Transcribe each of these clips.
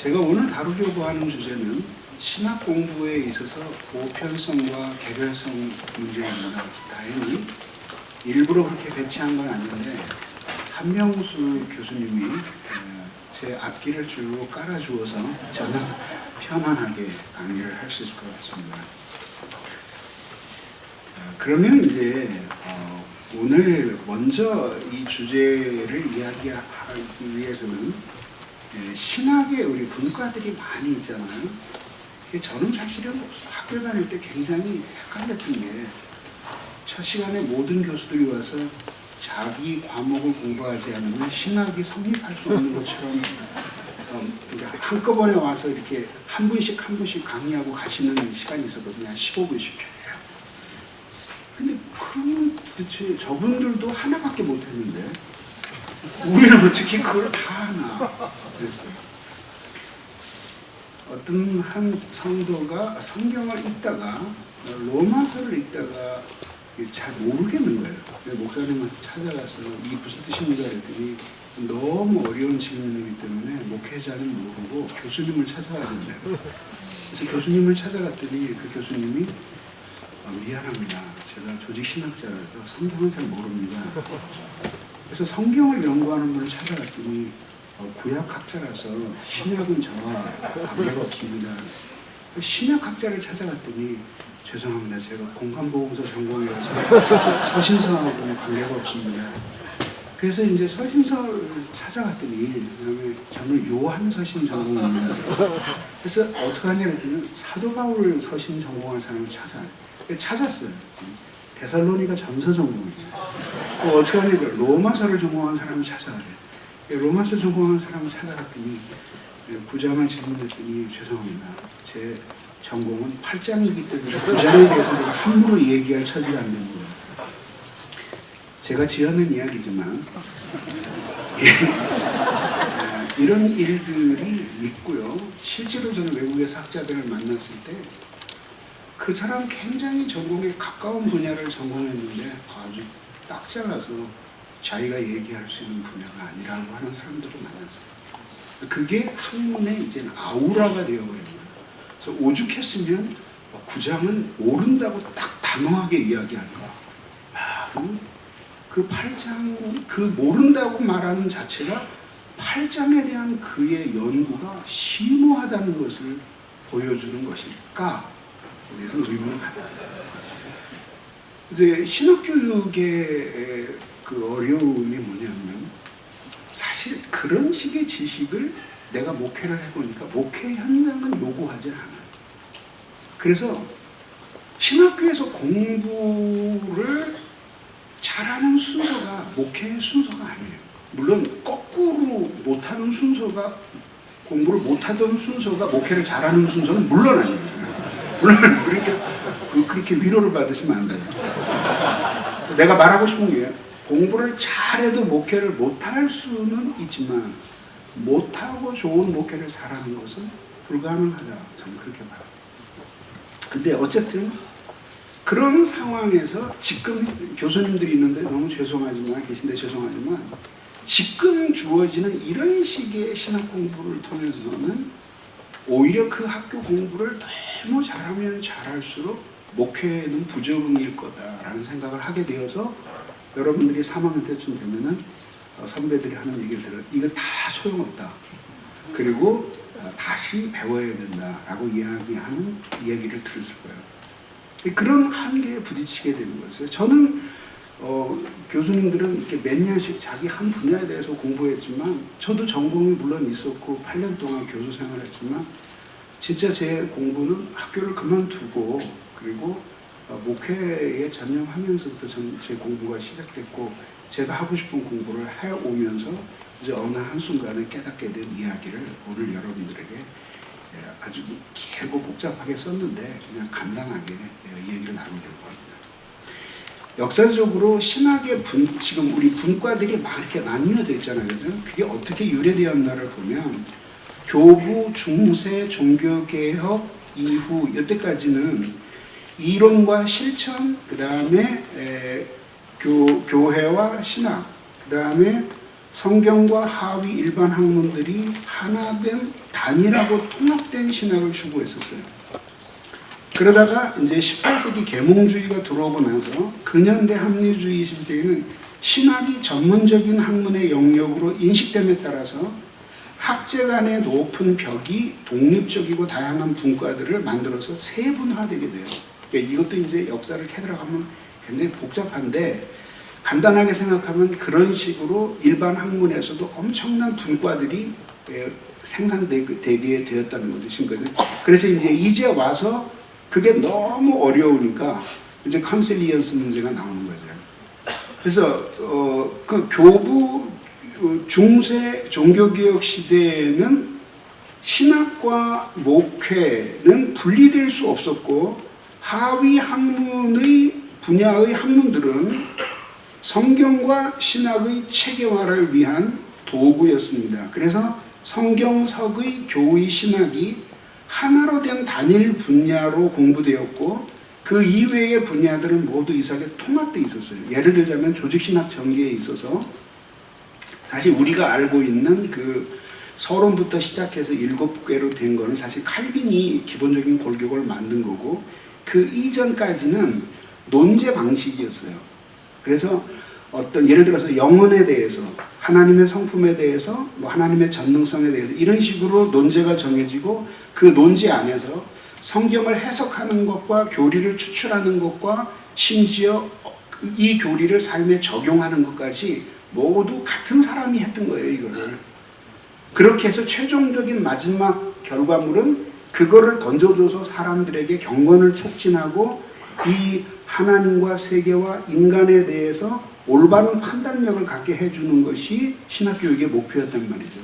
제가 오늘 다루려고 하는 주제는 신학 공부에 있어서 보편성과 개별성 문제입니다. 다행히 일부러 그렇게 배치한 건 아닌데 한명수 교수님이 제 앞길을 쭉 깔아주어서 저는 편안하게 강의를 할 수 있을 것 같습니다. 그러면 이제 오늘 먼저 이 주제를 이야기하기 위해서는 신학의 우리 분과들이 많이 있잖아요. 저는 사실은 학교 다닐 때 굉장히 헷갈렸던 게 첫 시간에 모든 교수들이 와서 자기 과목을 공부하지 않으면 신학이 성립할 수 없는 것처럼 한꺼번에 와서 이렇게 한 분씩 강의하고 가시는 시간이 있었거든요. 한 15분씩. 근데 그러면 도대체 저분들도 하나밖에 못했는데 우리는 어떻게 그걸 다 하나 그랬어요. 어떤 한 성도가 성경을 읽다가 로마서를 읽다가 잘 모르겠는 거예요. 목사님한테 찾아가서 이게 무슨 뜻입니까? 그랬더니 너무 어려운 질문이기 때문에 목회자는 모르고 교수님을 찾아가야 된대요. 그래서 교수님을 찾아갔더니 그 교수님이 미안합니다. 제가 조직신학자라서 성경은 잘 모릅니다. 그래서 성경을 연구하는 분을 찾아갔더니 구약학자라서 신약은 저와 관계가 없습니다. 신약학자를 찾아갔더니 죄송합니다. 제가 공간보호서 전공이라서 서신서하고는 관계가 없습니다. 그래서 이제 서신서를 찾아갔더니 그다음에 저는 요한서신 전공입니다. 그래서 어떻게 하냐 했더니 사도 바울 서신 전공한 사람을 찾았어요. 데살로니가 전서 전공이에요. 어떻게 하냐 로마서를 전공한 사람을 찾아가래. 로마서 전공한 사람을 찾아갔더니 9장을 질문했더니 죄송합니다. 제 전공은 8장이기 때문에 9장에 대해서 내가 함부로 얘기할 처지가 안 되는 거예요. 제가 지어낸 이야기지만 이런 일들이 있고요. 실제로 저는 외국에서 학자들을 만났을 때 그 사람 굉장히 전공에 가까운 분야를 전공했는데 아주 딱 잘라서 자기가 얘기할 수 있는 분야가 아니라고 하는 사람들을 만났어요. 그게 학문의 이제는 아우라가 되어버린 거예요. 그래서 오죽했으면 9장은 모른다고 딱 단호하게 이야기할까. 그 8장, 그 모른다고 말하는 자체가 8장에 대한 그의 연구가 심오하다는 것을 보여주는 것일까? 그래서 의문을 갖다. 이제 신학교육의 그 어려움이 뭐냐면 사실 그런 식의 지식을 내가 목회를 해보니까 목회 현장은 요구하지 않아요. 그래서 신학교에서 공부를 잘하는 순서가 목회의 순서가 아니에요. 물론 거꾸로 못하는 순서가 공부를 못하던 순서가 목회를 잘하는 순서는 물론 아니에요. 물론 그렇게 위로를 받으시면 안 돼요. 내가 말하고 싶은 게 공부를 잘해도 목회를 못할 수는 있지만 못하고 좋은 목회를 잘하는 것은 불가능하다. 저는 그렇게 봐요. 근데 어쨌든 그런 상황에서 지금 교수님들이 있는데 너무 계신데 죄송하지만 지금 주어지는 이런 식의 신학 공부를 통해서는 오히려 그 학교 공부를 너무 잘하면 잘할수록 목회는 부적응일 거다라는 생각을 하게 되어서 여러분들이 3학년 때쯤 되면은 선배들이 하는 얘기를 들어요. 이거 다 소용없다. 그리고 다시 배워야 된다라고 이야기하는 이야기를 들었을 거예요. 그런 한계에 부딪히게 되는 거였어요. 저는 교수님들은 이렇게 몇 년씩 자기 한 분야에 대해서 공부했지만 저도 전공이 물론 있었고 8년 동안 교수 생활했지만 진짜 제 공부는 학교를 그만두고 그리고 목회에 전념하면서부터 제 공부가 시작됐고 제가 하고 싶은 공부를 해오면서 이제 어느 한순간에 깨닫게 된 이야기를 오늘 여러분들에게 아주 길고 복잡하게 썼는데 그냥 간단하게 얘기를 나누려고 합니다. 역사적으로 신학의 지금 우리 분과들이 막 이렇게 나뉘어져 있잖아요. 그죠? 그게 어떻게 유래되었나를 보면 교부, 중세, 종교개혁 이후 이때까지는 이론과 실천, 그 다음에 교회와 신학, 그 다음에 성경과 하위 일반 학문들이 하나된 단일하고 통합된 신학을 추구했었어요. 그러다가 이제 18세기 계몽주의가 들어오고 나서 근현대 합리주의 시대에는 신학이 전문적인 학문의 영역으로 인식됨에 따라서 학제 간의 높은 벽이 독립적이고 다양한 분과들을 만들어서 세분화되게 돼요. 그러니까 이것도 이제 역사를 캐들어가면 굉장히 복잡한데 간단하게 생각하면 그런 식으로 일반 학문에서도 엄청난 분과들이 생산되게 되었다는 거죠, 지금까지. 그래서 이제 와서 그게 너무 어려우니까 이제 컨실리언스 문제가 나오는 거죠. 그래서 그 교부 중세 종교개혁 시대에는 신학과 목회는 분리될 수 없었고 하위 학문의 분야의 학문들은 성경과 신학의 체계화를 위한 도구였습니다. 그래서 성경석의 교의 신학이 하나로 된 단일 분야로 공부되었고 그 이외의 분야들은 모두 이상하게 통합되어 있었어요. 예를 들자면 조직신학 전개에 있어서 사실 우리가 알고 있는 그 서론부터 시작해서 7개로 된 거는 사실 칼빈이 기본적인 골격을 만든 거고 그 이전까지는 논제 방식이었어요. 그래서 어떤 예를 들어서 영혼에 대해서 하나님의 성품에 대해서 뭐 하나님의 전능성에 대해서 이런 식으로 논제가 정해지고 그 논제 안에서 성경을 해석하는 것과 교리를 추출하는 것과 심지어 이 교리를 삶에 적용하는 것까지 모두 같은 사람이 했던 거예요, 이거를. 그렇게 해서 최종적인 마지막 결과물은 그거를 던져줘서 사람들에게 경건을 촉진하고 이 하나님과 세계와 인간에 대해서 올바른 판단력을 갖게 해주는 것이 신학교육의 목표였단 말이죠.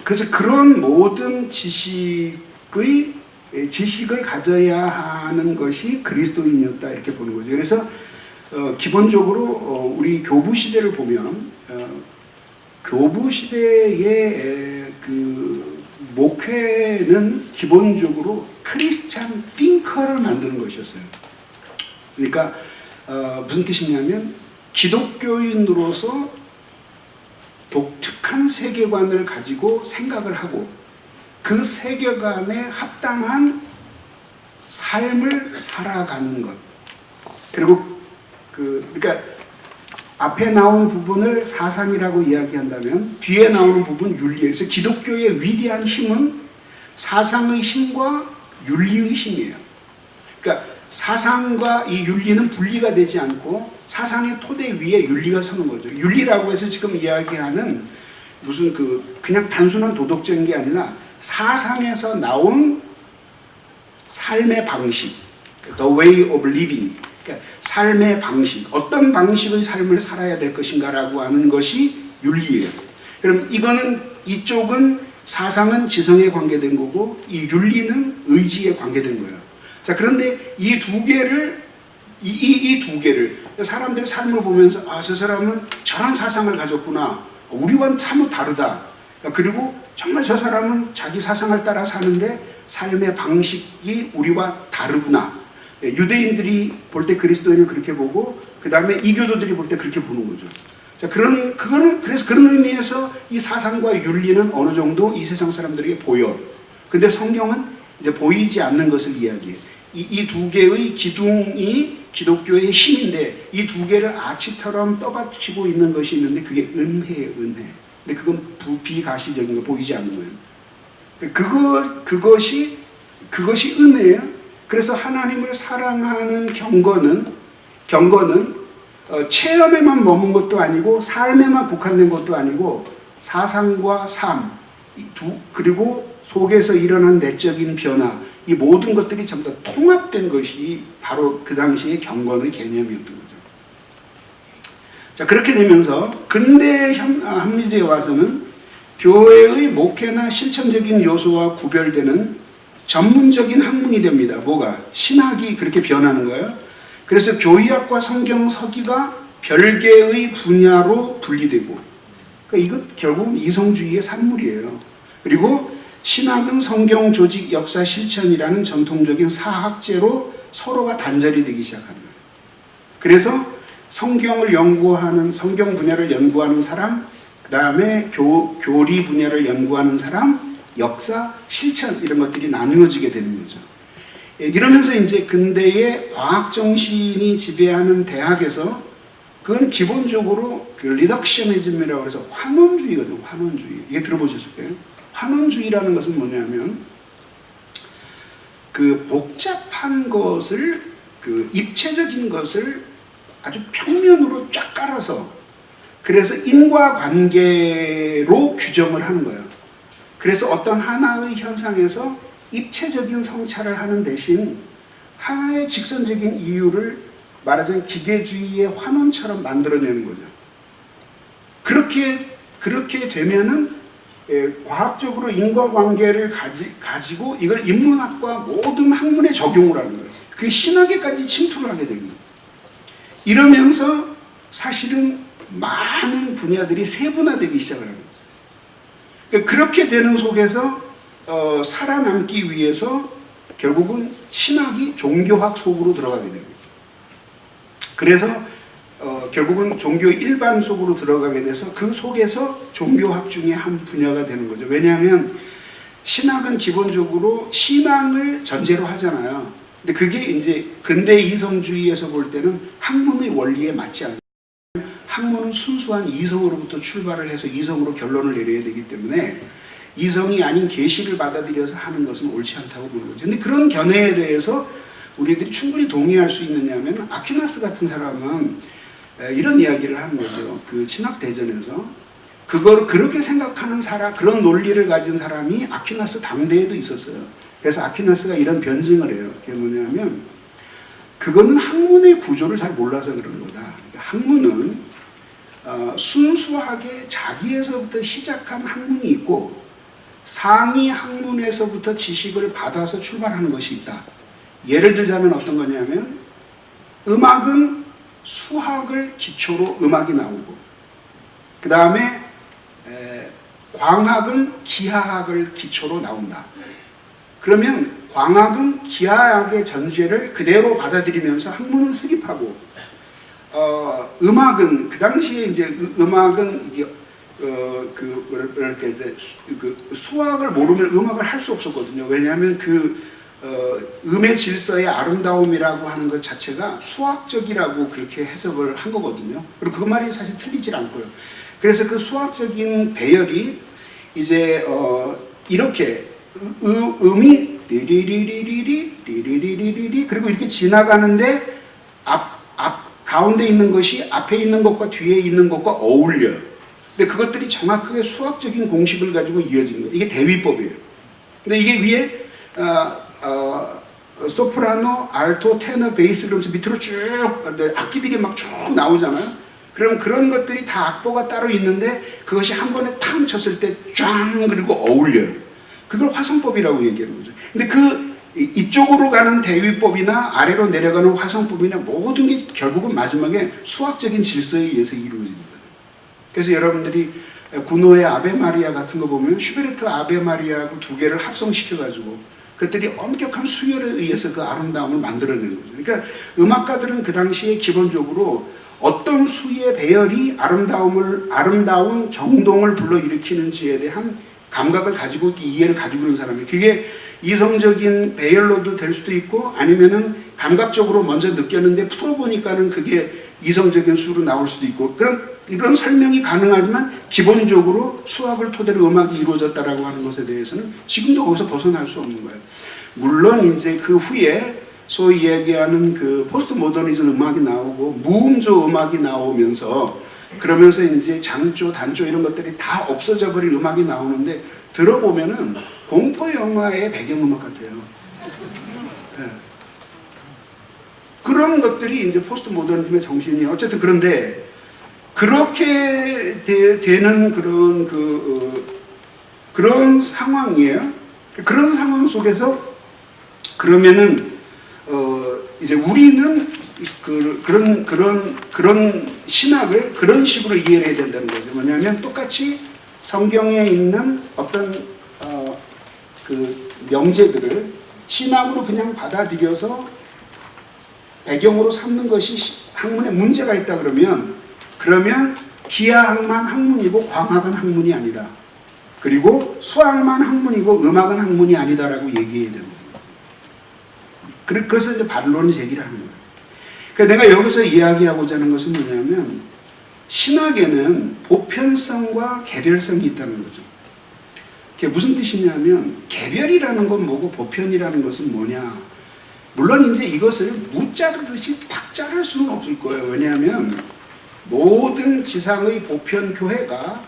그래서 그런 모든 지식을 가져야 하는 것이 그리스도인이었다 이렇게 보는 거죠. 그래서 기본적으로 우리 교부 시대를 보면 교부 시대의 그 목회는 기본적으로 크리스찬 띵커를 만드는 것이었어요. 그러니까 무슨 뜻이냐면 기독교인으로서 독특한 세계관을 가지고 생각을 하고 그 세계관에 합당한 삶을 살아가는 것. 그리고 그러니까 앞에 나온 부분을 사상이라고 이야기한다면 뒤에 나오는 부분 윤리예요. 그래서 기독교의 위대한 힘은 사상의 힘과 윤리의 힘이에요. 그러니까 사상과 이 윤리는 분리가 되지 않고 사상의 토대 위에 윤리가 서는 거죠. 윤리라고 해서 지금 이야기하는 무슨 그냥 단순한 도덕적인 게 아니라 사상에서 나온 삶의 방식, the way of living, 그러니까 삶의 방식, 어떤 방식의 삶을 살아야 될 것인가라고 하는 것이 윤리예요. 그럼 이쪽은 사상은 지성에 관계된 거고 이 윤리는 의지에 관계된 거예요. 자, 그런데 이 두 개를 사람들의 삶을 보면서 저 사람은 저런 사상을 가졌구나. 우리와는 참 다르다. 그리고 정말 저 사람은 자기 사상을 따라 사는데 삶의 방식이 우리와 다르구나. 유대인들이 볼 때 그리스도인을 그렇게 보고 그 다음에 이교도들이 볼 때 그렇게 보는 거죠. 자, 그래서 그런 의미에서 이 사상과 윤리는 어느 정도 이 세상 사람들에게 보여. 근데 성경은 이제 보이지 않는 것을 이야기해. 이 두 개의 기둥이 기독교의 힘인데 이 두 개를 아치처럼 떠받치고 있는 것이 있는데 그게 은혜예요, 은혜. 근데 그건 비가시적인 거, 보이지 않는 거예요. 그것이 은혜예요. 그래서 하나님을 사랑하는 경건은 체험에만 머문 것도 아니고 삶에만 국한된 것도 아니고 사상과 삶, 그리고 속에서 일어난 내적인 변화, 이 모든 것들이 전부 다 통합된 것이 바로 그 당시의 경건의 개념이었던 거죠. 자, 그렇게 되면서 근대 합리주의에 와서는 교회의 목회나 실천적인 요소와 구별되는 전문적인 학문이 됩니다. 뭐가? 신학이 그렇게 변하는 거예요. 그래서 교의학과 성경 서기가 별개의 분야로 분리되고, 그러니까 이거 결국은 이성주의의 산물이에요. 그리고 신학은 성경 조직 역사 실천이라는 전통적인 사학제로 서로가 단절이 되기 시작합니다. 그래서 성경 분야를 연구하는 사람, 그다음에 교리 분야를 연구하는 사람, 역사, 실천 이런 것들이 나누어지게 되는 거죠. 이러면서 이제 근대의 과학 정신이 지배하는 대학에서 그건 기본적으로 그 리덕셔니즘이라고 해서 환원주의거든요. 환원주의. 이게 들어보셨을 거예요. 환원주의라는 것은 뭐냐면 그 복잡한 것을 그 입체적인 것을 아주 평면으로 쫙 깔아서 그래서 인과관계로 규정을 하는 거예요. 그래서 어떤 하나의 현상에서 입체적인 성찰을 하는 대신 하나의 직선적인 이유를 말하자면 기계주의의 환원처럼 만들어내는 거죠. 그렇게 되면은 과학적으로 인과관계를 가지고 이걸 인문학과 모든 학문에 적용을 하는 거예요. 그게 신학에까지 침투를 하게 됩니다. 이러면서 사실은 많은 분야들이 세분화되기 시작을 합니다. 그렇게 되는 속에서 살아남기 위해서 결국은 신학이 종교학 속으로 들어가게 됩니다. 그래서 결국은 종교 일반 속으로 들어가게 돼서 그 속에서 종교학 중에 한 분야가 되는 거죠. 왜냐하면 신학은 기본적으로 신앙을 전제로 하잖아요. 근데 그게 이제 근대 이성주의에서 볼 때는 학문의 원리에 맞지 않아요. 학문은 순수한 이성으로부터 출발을 해서 이성으로 결론을 내려야 되기 때문에 이성이 아닌 계시를 받아들여서 하는 것은 옳지 않다고 보는 거죠. 근데 그런 견해에 대해서 우리들이 충분히 동의할 수 있느냐면 아퀴나스 같은 사람은 이런 이야기를 하는 거죠. 그 신학 대전에서 그걸 그렇게 생각하는 사람, 그런 논리를 가진 사람이 아퀴나스 당대에도 있었어요. 그래서 아퀴나스가 이런 변증을 해요. 그게 뭐냐면 그거는 학문의 구조를 잘 몰라서 그런 거다. 그러니까 학문은 순수하게 자기에서부터 시작한 학문이 있고 상위 학문에서부터 지식을 받아서 출발하는 것이 있다. 예를 들자면 어떤 거냐면 음악은 수학을 기초로 음악이 나오고 그 다음에 광학은 기하학을 기초로 나온다. 그러면 광학은 기하학의 전제를 그대로 받아들이면서 학문을 수립하고 음악은 그 당시에 이제 음악은 이게 이렇게 수학을 모르면 음악을 할 수 없었거든요. 왜냐하면 음의 질서의 아름다움이라고 하는 것 자체가 수학적이라고 그렇게 해석을 한 거거든요. 그리고 그 말이 사실 틀리질 않고요. 그래서 그 수학적인 배열이 이제 이렇게 음이 리리리리리리 그리고 이렇게 지나가는데 가운데 있는 것이 앞에 있는 것과 뒤에 있는 것과 어울려요. 근데 그것들이 정확하게 수학적인 공식을 가지고 이어지는 거예요. 이게 대위법이에요. 근데 이게 위에 소프라노, 알토, 테너, 베이스 이러면서 밑으로 쭉 악기들이 막 쭉 나오잖아요. 그럼 그런 것들이 다 악보가 따로 있는데 그것이 한 번에 탕 쳤을 때 쫙 그리고 어울려요. 그걸 화성법이라고 얘기하는 거죠. 근데 이쪽으로 가는 대위법이나 아래로 내려가는 화성법이나 모든 게 결국은 마지막에 수학적인 질서에 의해서 이루어집니다. 그래서 여러분들이 구노의 아베 마리아 같은 거 보면 슈베르트 아베 마리아하고 두 개를 합성시켜가지고 그것들이 엄격한 수열에 의해서 그 아름다움을 만들어내는 거죠. 그러니까 음악가들은 그 당시에 기본적으로 어떤 수의 배열이 아름다운 정동을 불러일으키는지에 대한 감각을 가지고 이해를 가지고 있는 사람이에요. 그게 이성적인 배열로도 될 수도 있고 아니면은 감각적으로 먼저 느꼈는데 풀어보니까는 그게 이성적인 수로 나올 수도 있고 이런 설명이 가능하지만 기본적으로 수학을 토대로 음악이 이루어졌다라고 하는 것에 대해서는 지금도 거기서 벗어날 수 없는 거예요. 물론 이제 그 후에 소위 얘기하는 그 포스트 모더니즘 음악이 나오고 무음조 음악이 나오면서 그러면서 이제 장조, 단조 이런 것들이 다 없어져 버릴 음악이 나오는데 들어보면은 공포 영화의 배경음악 같아요. 네. 그런 것들이 이제 포스트 모더니즘의 정신이 어쨌든 그런데 그렇게 되는 그런 상황이에요. 그런 상황 속에서 그러면은 이제 우리는 그런 신학을 그런 식으로 이해를 해야 된다는 거죠. 뭐냐면 똑같이 성경에 있는 어떤 그 명제들을 신학으로 그냥 받아들여서 배경으로 삼는 것이 학문에 문제가 있다 그러면 기하학만 학문이고 광학은 학문이 아니다. 그리고 수학만 학문이고 음악은 학문이 아니다라고 얘기해야 되는 거예요. 그래서 이제 반론의 제기를 하는 거예요. 그러니까 내가 여기서 이야기하고자 하는 것은 뭐냐면 신학에는 보편성과 개별성이 있다는 거죠. 그게 무슨 뜻이냐면 개별이라는 건 뭐고 보편이라는 것은 뭐냐. 물론 이제 이것을 무자르듯이 탁 자를 수는 없을 거예요. 왜냐하면 모든 지상의 보편 교회가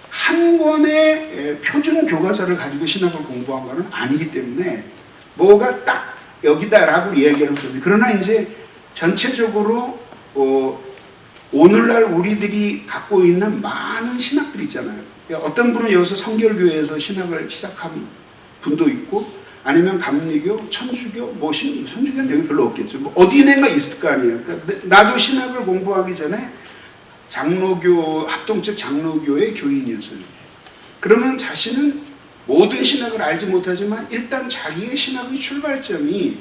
한 권의 표준 교과서를 가지고 신학을 공부한 것은 아니기 때문에 뭐가 딱 여기다라고 얘기할 수 없어요. 그러나 이제 전체적으로 오늘날 우리들이 갖고 있는 많은 신학들이 있잖아요. 어떤 분은 여기서 성결교회에서 신학을 시작한 분도 있고 아니면 감리교, 천주교, 뭐 천주교는 여기 별로 없겠죠. 뭐 어디에나 있을 거 아니에요. 그러니까 나도 신학을 공부하기 전에 장로교, 합동측 장로교의 교인이었어요. 그러면 자신은 모든 신학을 알지 못하지만 일단 자기의 신학의 출발점이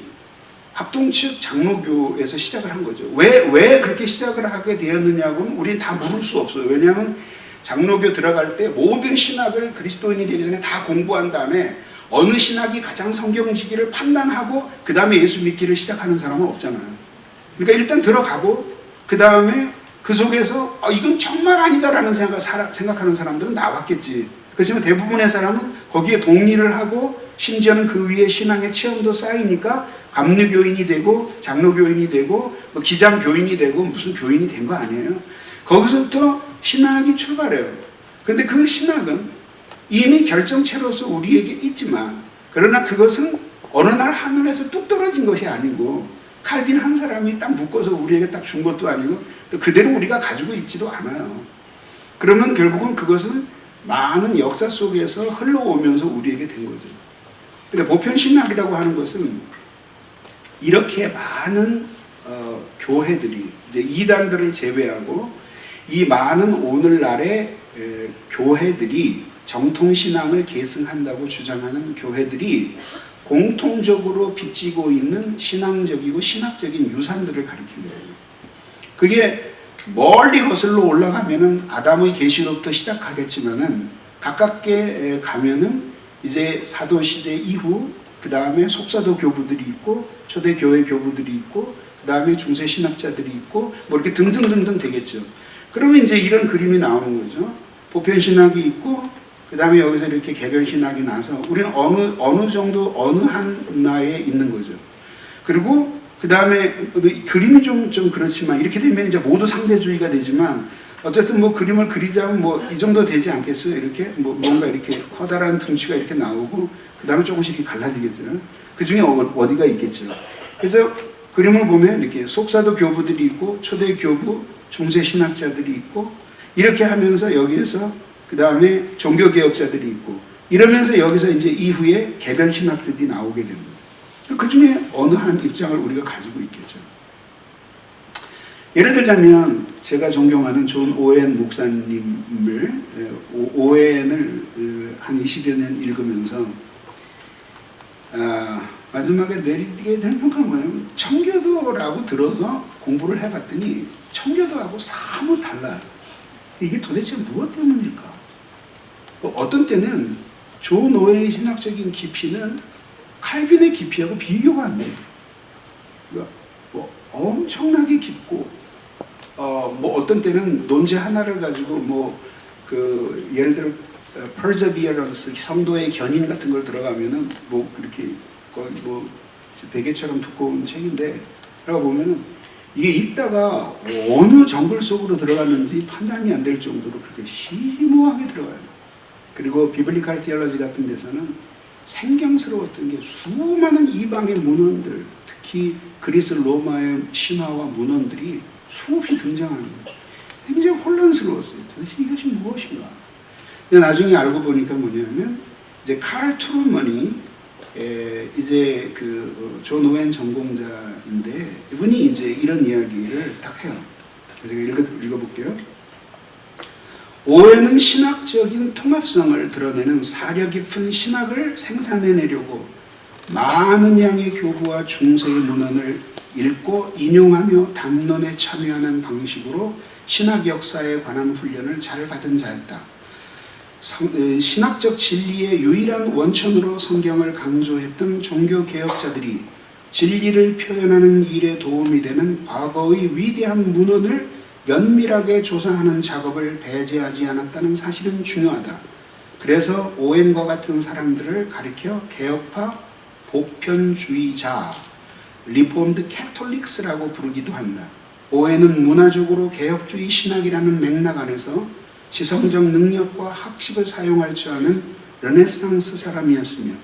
합동측 장로교에서 시작을 한 거죠. 왜 그렇게 시작을 하게 되었느냐고는 우리는 다 물을 수 없어요. 왜냐하면 장로교 들어갈 때 모든 신학을 그리스도인이 되기 전에 다 공부한 다음에 어느 신학이 가장 성경지기를 판단하고 그 다음에 예수 믿기를 시작하는 사람은 없잖아요. 그러니까 일단 들어가고 그 다음에 그 속에서 이건 정말 아니다라는 생각하는 사람들은 나왔겠지. 그렇지만 대부분의 사람은 거기에 동의를 하고 심지어는 그 위에 신앙의 체험도 쌓이니까 감리교인이 되고 장로교인이 되고 뭐 기장교인이 되고 무슨 교인이 된 거 아니에요. 거기서부터 신학이 출발해요. 근데 그 신학은 이미 결정체로서 우리에게 있지만 그러나 그것은 어느 날 하늘에서 뚝 떨어진 것이 아니고 칼빈 한 사람이 딱 묶어서 우리에게 딱 준 것도 아니고 또 그대로 우리가 가지고 있지도 않아요. 그러면 결국은 그것은 많은 역사 속에서 흘러오면서 우리에게 된 거죠. 그러니까 보편신학이라고 하는 것은 이렇게 많은 교회들이 이제 이단들을 제외하고 이 많은 오늘날의 교회들이 정통신앙을 계승한다고 주장하는 교회들이 공통적으로 빚지고 있는 신앙적이고 신학적인 유산들을 가리키는 거예요. 그게 멀리 거슬러 올라가면은 아담의 계시로부터 시작하겠지만은 가깝게 가면은 이제 사도시대 이후 그 다음에 속사도 교부들이 있고 초대교회 교부들이 있고 그 다음에 중세신학자들이 있고 뭐 이렇게 등등등등 되겠죠. 그러면 이제 이런 그림이 나오는 거죠. 보편신학이 있고 그 다음에 여기서 이렇게 개별신학이 나서 우리는 어느 정도 어느 하나에 있는 거죠. 그리고 그 다음에 그림이 좀 그렇지만 이렇게 되면 이제 모두 상대주의가 되지만 어쨌든 뭐 그림을 그리자면 뭐 이 정도 되지 않겠어요? 이렇게 뭐 뭔가 이렇게 커다란 둥치가 이렇게 나오고 그 다음에 조금씩 이렇게 갈라지겠죠. 그 중에 어디가 있겠죠. 그래서 그림을 보면 이렇게 속사도 교부들이 있고 초대 교부, 중세 신학자들이 있고 이렇게 하면서 여기에서 그 다음에 종교개혁자들이 있고 이러면서 여기서 이제 이후에 개별 신학들이 나오게 됩니다. 그 중에 어느 한 입장을 우리가 가지고 있겠죠. 예를 들자면 제가 존경하는 존 오웬 목사님을 오웬을 한 20여 년 읽으면서 마지막에 내리게 된 평가는 뭐냐면 청교도라고 들어서 공부를 해봤더니 청교도하고 사뭇 달라요. 이게 도대체 무엇 때문일까? 어떤 때는 존 오웬의 신학적인 깊이는 칼빈의 깊이하고 비교가 안 돼요. 그러니까 뭐 엄청나게 깊고 뭐 어떤 때는 논제 하나를 가지고 뭐 그 예를 들어 perseverance 성도의 견인 같은 걸 들어가면은 뭐 그렇게 거의 뭐 베개처럼 두꺼운 책인데 들어가 보면은 이게 읽다가 어느 정글 속으로 들어갔는지 판단이 안 될 정도로 그렇게 심오하게 들어가요. 그리고 비블리칼 티올로지 같은 데서는 생경스러웠던 게 수많은 이방의 문헌들, 특히 그리스 로마의 신화와 문헌들이 수없이 등장하는 거예요. 굉장히 혼란스러웠어요. 도대체 이것이 무엇인가? 근데 나중에 알고 보니까 뭐냐면 이제 칼 트루먼이 이제 존 오웬 전공자인데 이분이 이제 이런 이야기를 딱 해요. 제가 읽어볼게요. 오웬은 신학적인 통합성을 드러내는 사려 깊은 신학을 생산해내려고 많은 양의 교부와 중세의 문헌을 읽고 인용하며 담론에 참여하는 방식으로 신학 역사에 관한 훈련을 잘 받은 자였다. 신학적 진리의 유일한 원천으로 성경을 강조했던 종교개혁자들이 진리를 표현하는 일에 도움이 되는 과거의 위대한 문헌을 면밀하게 조사하는 작업을 배제하지 않았다는 사실은 중요하다. 그래서 오웬과 같은 사람들을 가리켜 개혁파 보편주의자, 리폼드 캐톨릭스라고 부르기도 한다. 오웬은 문화적으로 개혁주의 신학이라는 맥락 안에서 지성적 능력과 학식을 사용할 줄 아는 르네상스 사람이었으며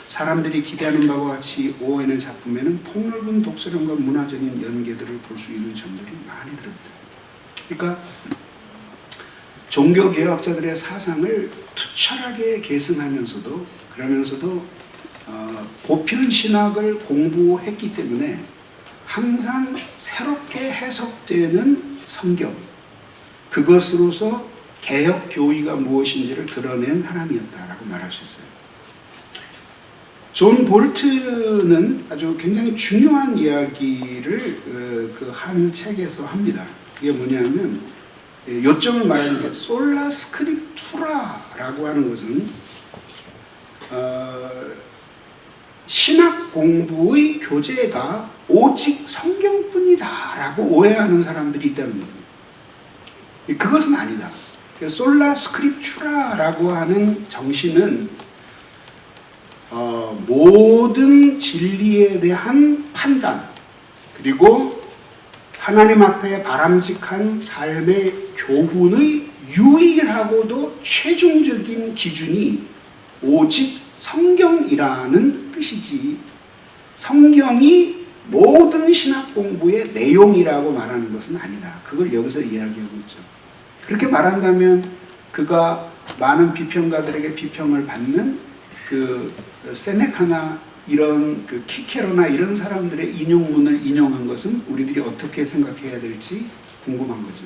사람들이 기대하는 바와 같이 오웬의 작품에는 폭넓은 독서력과 문화적인 연계들을 볼 수 있는 점들이 많이 들어있다. 그러니까 종교개혁자들의 사상을 투철하게 계승하면서도 그러면서도 보편신학을 공부했기 때문에 항상 새롭게 해석되는 성경, 그것으로서 개혁교의가 무엇인지를 드러낸 사람이었다라고 말할 수 있어요. 존 볼트는 아주 굉장히 중요한 이야기를 그 한 책에서 합니다. 이게 뭐냐면 요점을 말하는 게 솔라 스크립투라라고 하는 것은 신학 공부의 교재가 오직 성경뿐이다라고 오해하는 사람들이 있다는 겁니다. 그것은 아니다. 솔라 스크립투라라고 하는 정신은 모든 진리에 대한 판단 그리고 하나님 앞에 바람직한 삶의 교훈의 유일하고도 최종적인 기준이 오직 성경이라는 뜻이지, 성경이 모든 신학 공부의 내용이라고 말하는 것은 아니다. 그걸 여기서 이야기하고 있죠. 그렇게 말한다면 그가 많은 비평가들에게 비평을 받는 그 세네카나 이런 그 키케로나 이런 사람들의 인용문을 인용한 것은 우리들이 어떻게 생각해야 될지 궁금한 거죠.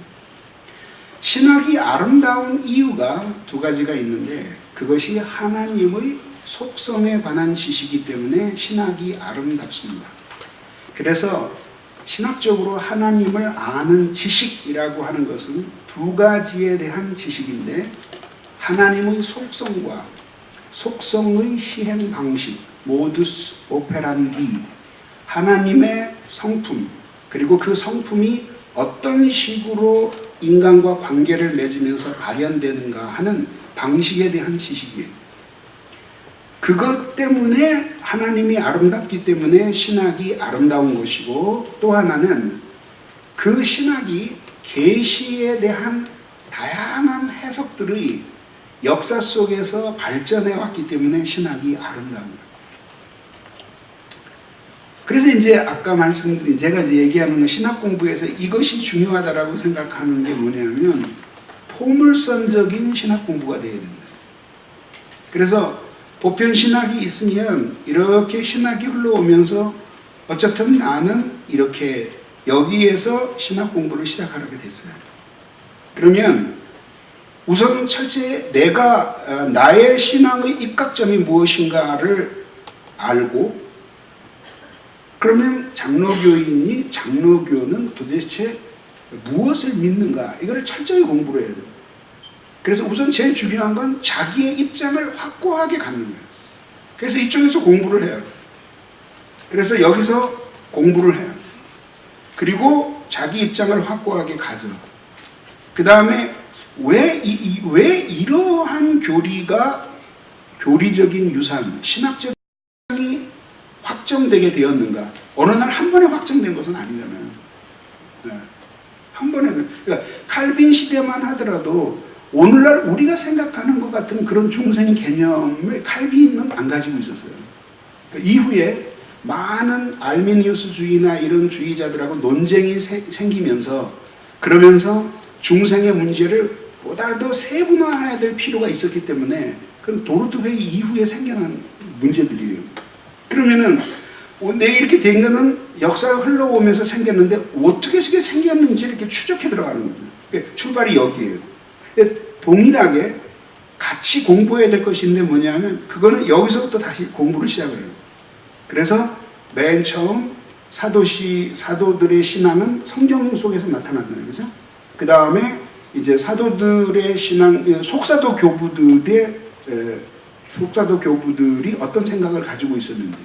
신학이 아름다운 이유가 두 가지가 있는데 그것이 하나님의 속성에 관한 지식이기 때문에 신학이 아름답습니다. 그래서 신학적으로 하나님을 아는 지식이라고 하는 것은 두 가지에 대한 지식인데 하나님의 속성과 속성의 시행 방식, 모두스 오페란디, 하나님의 성품, 그리고 그 성품이 어떤 식으로 인간과 관계를 맺으면서 발현되는가 하는 방식에 대한 지식이에요. 그것 때문에 하나님이 아름답기 때문에 신학이 아름다운 것이고, 또 하나는 그 신학이 계시에 대한 다양한 해석들의 역사 속에서 발전해 왔기 때문에 신학이 아름다운 거예요. 그래서 이제 아까 말씀드린 제가 이제 얘기하는 신학 공부에서 이것이 중요하다라고 생각하는 게 뭐냐면 포물선적인 신학 공부가 되어야 된다. 그래서 보편 신학이 있으면 이렇게 신학이 흘러오면서 어쨌든 나는 이렇게 여기에서 신학 공부를 시작하게 됐어요. 그러면 우선 첫째 내가 나의 신앙의 입각점이 무엇인가를 알고, 그러면 장로교인이 장로교는 도대체 무엇을 믿는가 이거를 철저히 공부를 해야 돼요. 그래서 우선 제일 중요한 건 자기의 입장을 확고하게 갖는 거예요. 그래서 이쪽에서 공부를 해요. 그래서 여기서 공부를 해요. 그리고 자기 입장을 확고하게 가져. 그 다음에 왜 이러한 교리가 교리적인 유산, 신학적 유산이 확정되게 되었는가? 어느 날 한 번에 확정된 것은 아니잖아요. 네. 한 번에. 그러니까 칼빈 시대만 하더라도 오늘날 우리가 생각하는 것 같은 그런 중생 개념을 칼빈은 안 가지고 있었어요. 그러니까 이후에 많은 알미니우스주의나 이런 주의자들하고 논쟁이 생기면서 그러면서 중생의 문제를 보다 더 세분화해야 될 필요가 있었기 때문에 그건 도르트 회의 이후에 생겨난 문제들이에요. 그러면은 내가 이렇게 된 거는 역사가 흘러오면서 생겼는데 어떻게 생겼는지 이렇게 추적해 들어가는 거죠. 출발이 여기에요. 동일하게 같이 공부해야 될 것이 있는데 뭐냐면 그거는 여기서부터 다시 공부를 시작을 해요. 그래서 맨 처음 사도들의 신앙은 성경 속에서 나타나잖아요. 그죠? 그 다음에 이제 사도들의 신앙, 속사도 교부들이 어떤 생각을 가지고 있었는지,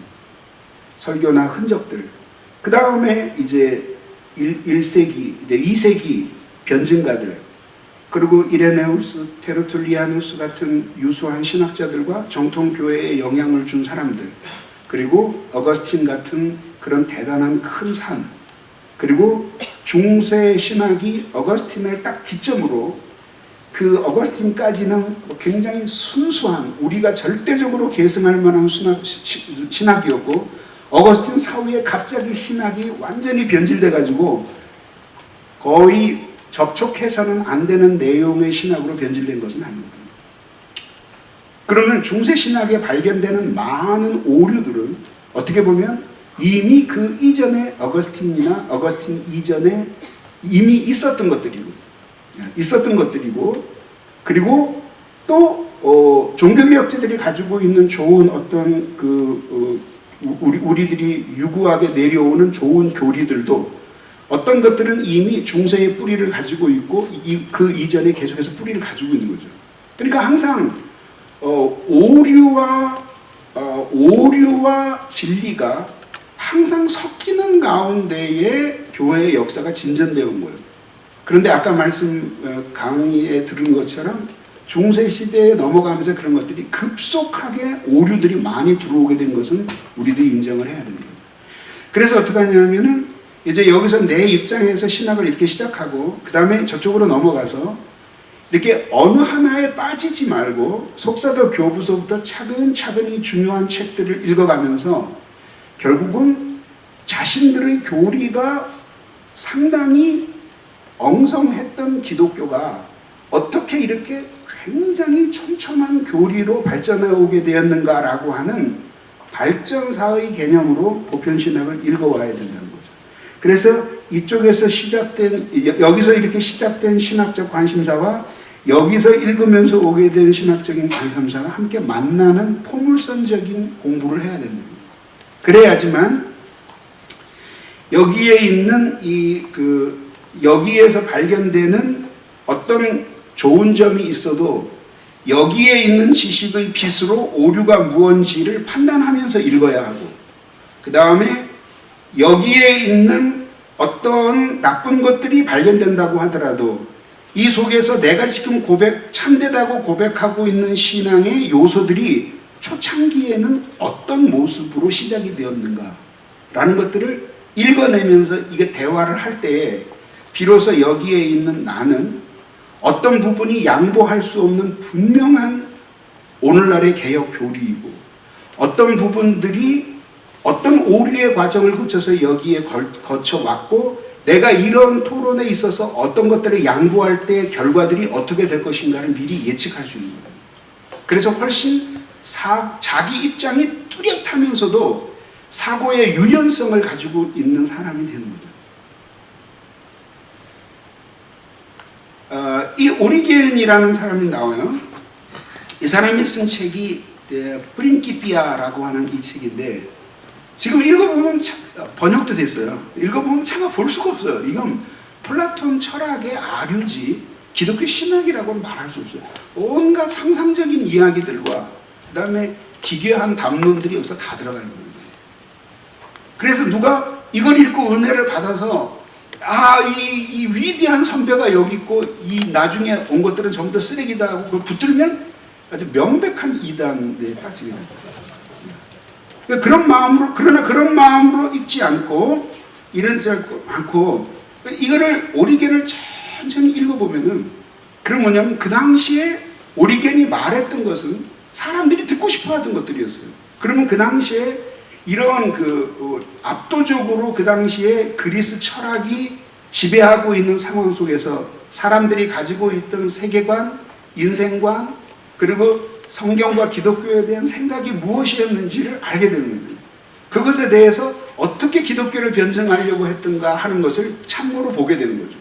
설교나 흔적들. 그 다음에 이제 1세기, 2세기 변증가들, 그리고 이레네우스, 테르툴리아누스 같은 유수한 신학자들과 정통교회에 영향을 준 사람들, 그리고 어거스틴 같은 그런 대단한 큰 산, 그리고 중세 신학이 어거스틴을 딱 기점으로, 그 어거스틴까지는 굉장히 순수한, 우리가 절대적으로 계승할 만한 신학이었고, 어거스틴 사후에 갑자기 신학이 완전히 변질돼 가지고 거의 접촉해서는 안 되는 내용의 신학으로 변질된 것은 아닙니다. 그러면 중세 신학에 발견되는 많은 오류들은 어떻게 보면 이미 그 이전에 어거스틴이나 어거스틴 이전에 이미 있었던 것들이고, 그리고 또 종교개혁자들이 가지고 있는 좋은 어떤 우리들이 유구하게 내려오는 좋은 교리들도 어떤 것들은 이미 중세의 뿌리를 가지고 있고 그 이전에 계속해서 뿌리를 가지고 있는 거죠. 그러니까 항상 오류와 진리가 항상 섞이는 가운데에 교회의 역사가 진전되어 온 거예요. 그런데 아까 강의에 들은 것처럼 중세 시대에 넘어가면서 그런 것들이 급속하게 오류들이 많이 들어오게 된 것은 우리들이 인정을 해야 됩니다. 그래서 어떻게 하냐면은 이제 여기서 내 입장에서 신학을 이렇게 시작하고 그 다음에 저쪽으로 넘어가서 이렇게 어느 하나에 빠지지 말고 속사도 교부서부터 차근차근히 중요한 책들을 읽어가면서 결국은 자신들의 교리가 상당히 엉성했던 기독교가 어떻게 이렇게 굉장히 촘촘한 교리로 발전해 오게 되었는가라고 하는 발전사의 개념으로 보편신학을 읽어와야 된다는 거죠. 그래서 이쪽에서 여기서 이렇게 시작된 신학적 관심사와 여기서 읽으면서 오게 된 신학적인 관심사가 함께 만나는 포물선적인 공부를 해야 된다. 그래야지만 여기에 있는 여기에서 발견되는 어떤 좋은 점이 있어도 여기에 있는 지식의 빛으로 오류가 무언지를 판단하면서 읽어야 하고, 그 다음에 여기에 있는 어떤 나쁜 것들이 발견된다고 하더라도 이 속에서 내가 지금 참되다고 고백하고 있는 신앙의 요소들이 초창기에는 어떤 모습으로 시작이 되었는가 라는 것들을 읽어내면서 이게 대화를 할 때에 비로소 여기에 있는 나는 어떤 부분이 양보할 수 없는 분명한 오늘날의 개혁 교리이고, 어떤 부분들이 어떤 오류의 과정을 거쳐서 여기에 거쳐왔고, 내가 이런 토론에 있어서 어떤 것들을 양보할 때 결과들이 어떻게 될 것인가를 미리 예측할 수 있는 거예요. 그래서 훨씬 자기 입장이 뚜렷하면서도 사고의 유연성을 가지고 있는 사람이 되는 거죠. 이 오리겐이라는 사람이 나와요. 이 사람이 쓴 책이 프린키피아라고 하는 이 책인데, 지금 읽어보면 번역도 됐어요. 읽어보면 차마 볼 수가 없어요. 이건 플라톤 철학의 아류지 기독교 신학이라고는 말할 수 없어요. 온갖 상상적인 이야기들과 그 다음에 기괴한 담론들이 여기서 다 들어가 있는 거예요. 그래서 누가 이걸 읽고 은혜를 받아서 이 위대한 선배가 여기 있고 이 나중에 온 것들은 전부 다 쓰레기다 하고 그걸 붙들면 아주 명백한 이단에 빠지게 됩니다. 그러나 그런 마음으로 읽지 않고 이러지 않고 이거를 오리겐을 천천히 읽어보면은 그럼 뭐냐면 그 당시에 오리겐이 말했던 것은 사람들이 듣고 싶어 하던 것들이었어요. 그러면 그 당시에 이런 압도적으로 그 당시에 그리스 철학이 지배하고 있는 상황 속에서 사람들이 가지고 있던 세계관, 인생관, 그리고 성경과 기독교에 대한 생각이 무엇이었는지를 알게 되는 거예요. 그것에 대해서 어떻게 기독교를 변증하려고 했던가 하는 것을 참고로 보게 되는 거죠.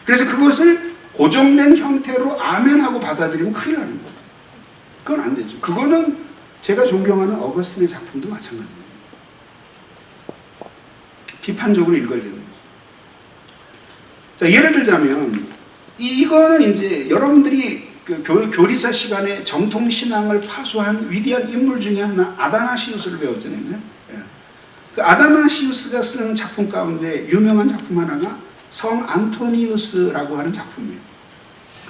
그래서 그것을 고정된 형태로 아멘하고 받아들이면 큰일 나는 거예요. 그건 안 되죠. 그거는 제가 존경하는 어거스틴의 작품도 마찬가지예요. 비판적으로 읽어야 됩니다. 자, 예를 들자면 이거는 이제 여러분들이 그 교리사 시간에 정통 신앙을 파수한 위대한 인물 중에 하나 아다나시우스를 배웠잖아요. 예. 그 아다나시우스가 쓴 작품 가운데 유명한 작품 하나가 성 안토니우스라고 하는 작품이에요.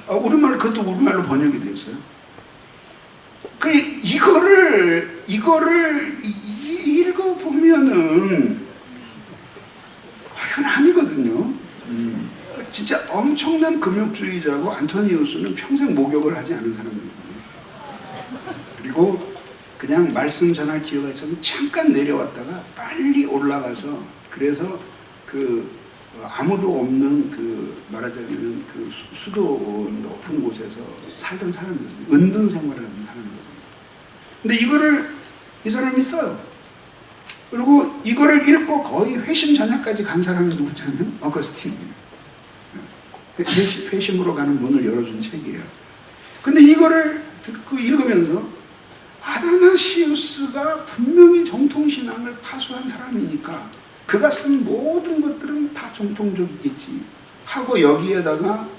우리말로 그것도 우리말로 번역이 되었어요. 그 이거를 읽어보면은 이건 아니거든요. 진짜 엄청난 금욕주의자고 안토니우스는 평생 목욕을 하지 않은 사람이거든요. 그리고 그냥 말씀 전할 기회가 있으면 잠깐 내려왔다가 빨리 올라가서 그래서 그 아무도 없는 그 말하자면 그 수도 높은 곳에서 살던 사람이거든요. 은둔 생활을 하는 사람이거든요. 근데 이거를 이 사람이 써요. 그리고 이거를 읽고 거의 회심 전야까지 간 사람이 누구냐면 어거스틴입니다. 회심으로 가는 문을 열어준 책이에요. 근데 이거를 듣고 읽으면서 아다나시우스가 분명히 정통신앙을 파수한 사람이니까 그가 쓴 모든 것들은 다 정통적이겠지 하고 여기에다가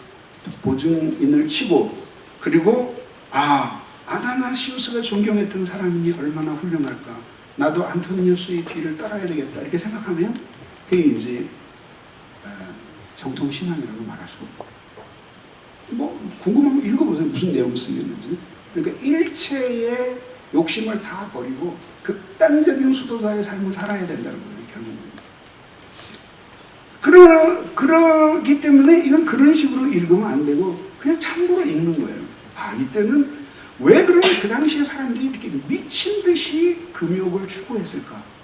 보증인을 치고 그리고 아다나시우스가 존경했던 사람이니 얼마나 훌륭할까 나도 안토니우스의 뒤를 따라야 되겠다 이렇게 생각하면 그게 이제 정통신앙이라고 말할 수 없고 뭐 궁금하면 읽어보세요. 무슨 내용을 쓰겠는지. 그러니까 일체의 욕심을 다 버리고 극단적인 수도자의 삶을 살아야 된다는 거예요. 결국은. 그러기 때문에 이건 그런 식으로 읽으면 안 되고 그냥 참고로 읽는 거예요. 이때는 왜 그러면 그 당시에 사람들이 이렇게 미친 듯이 금욕을 추구했을까?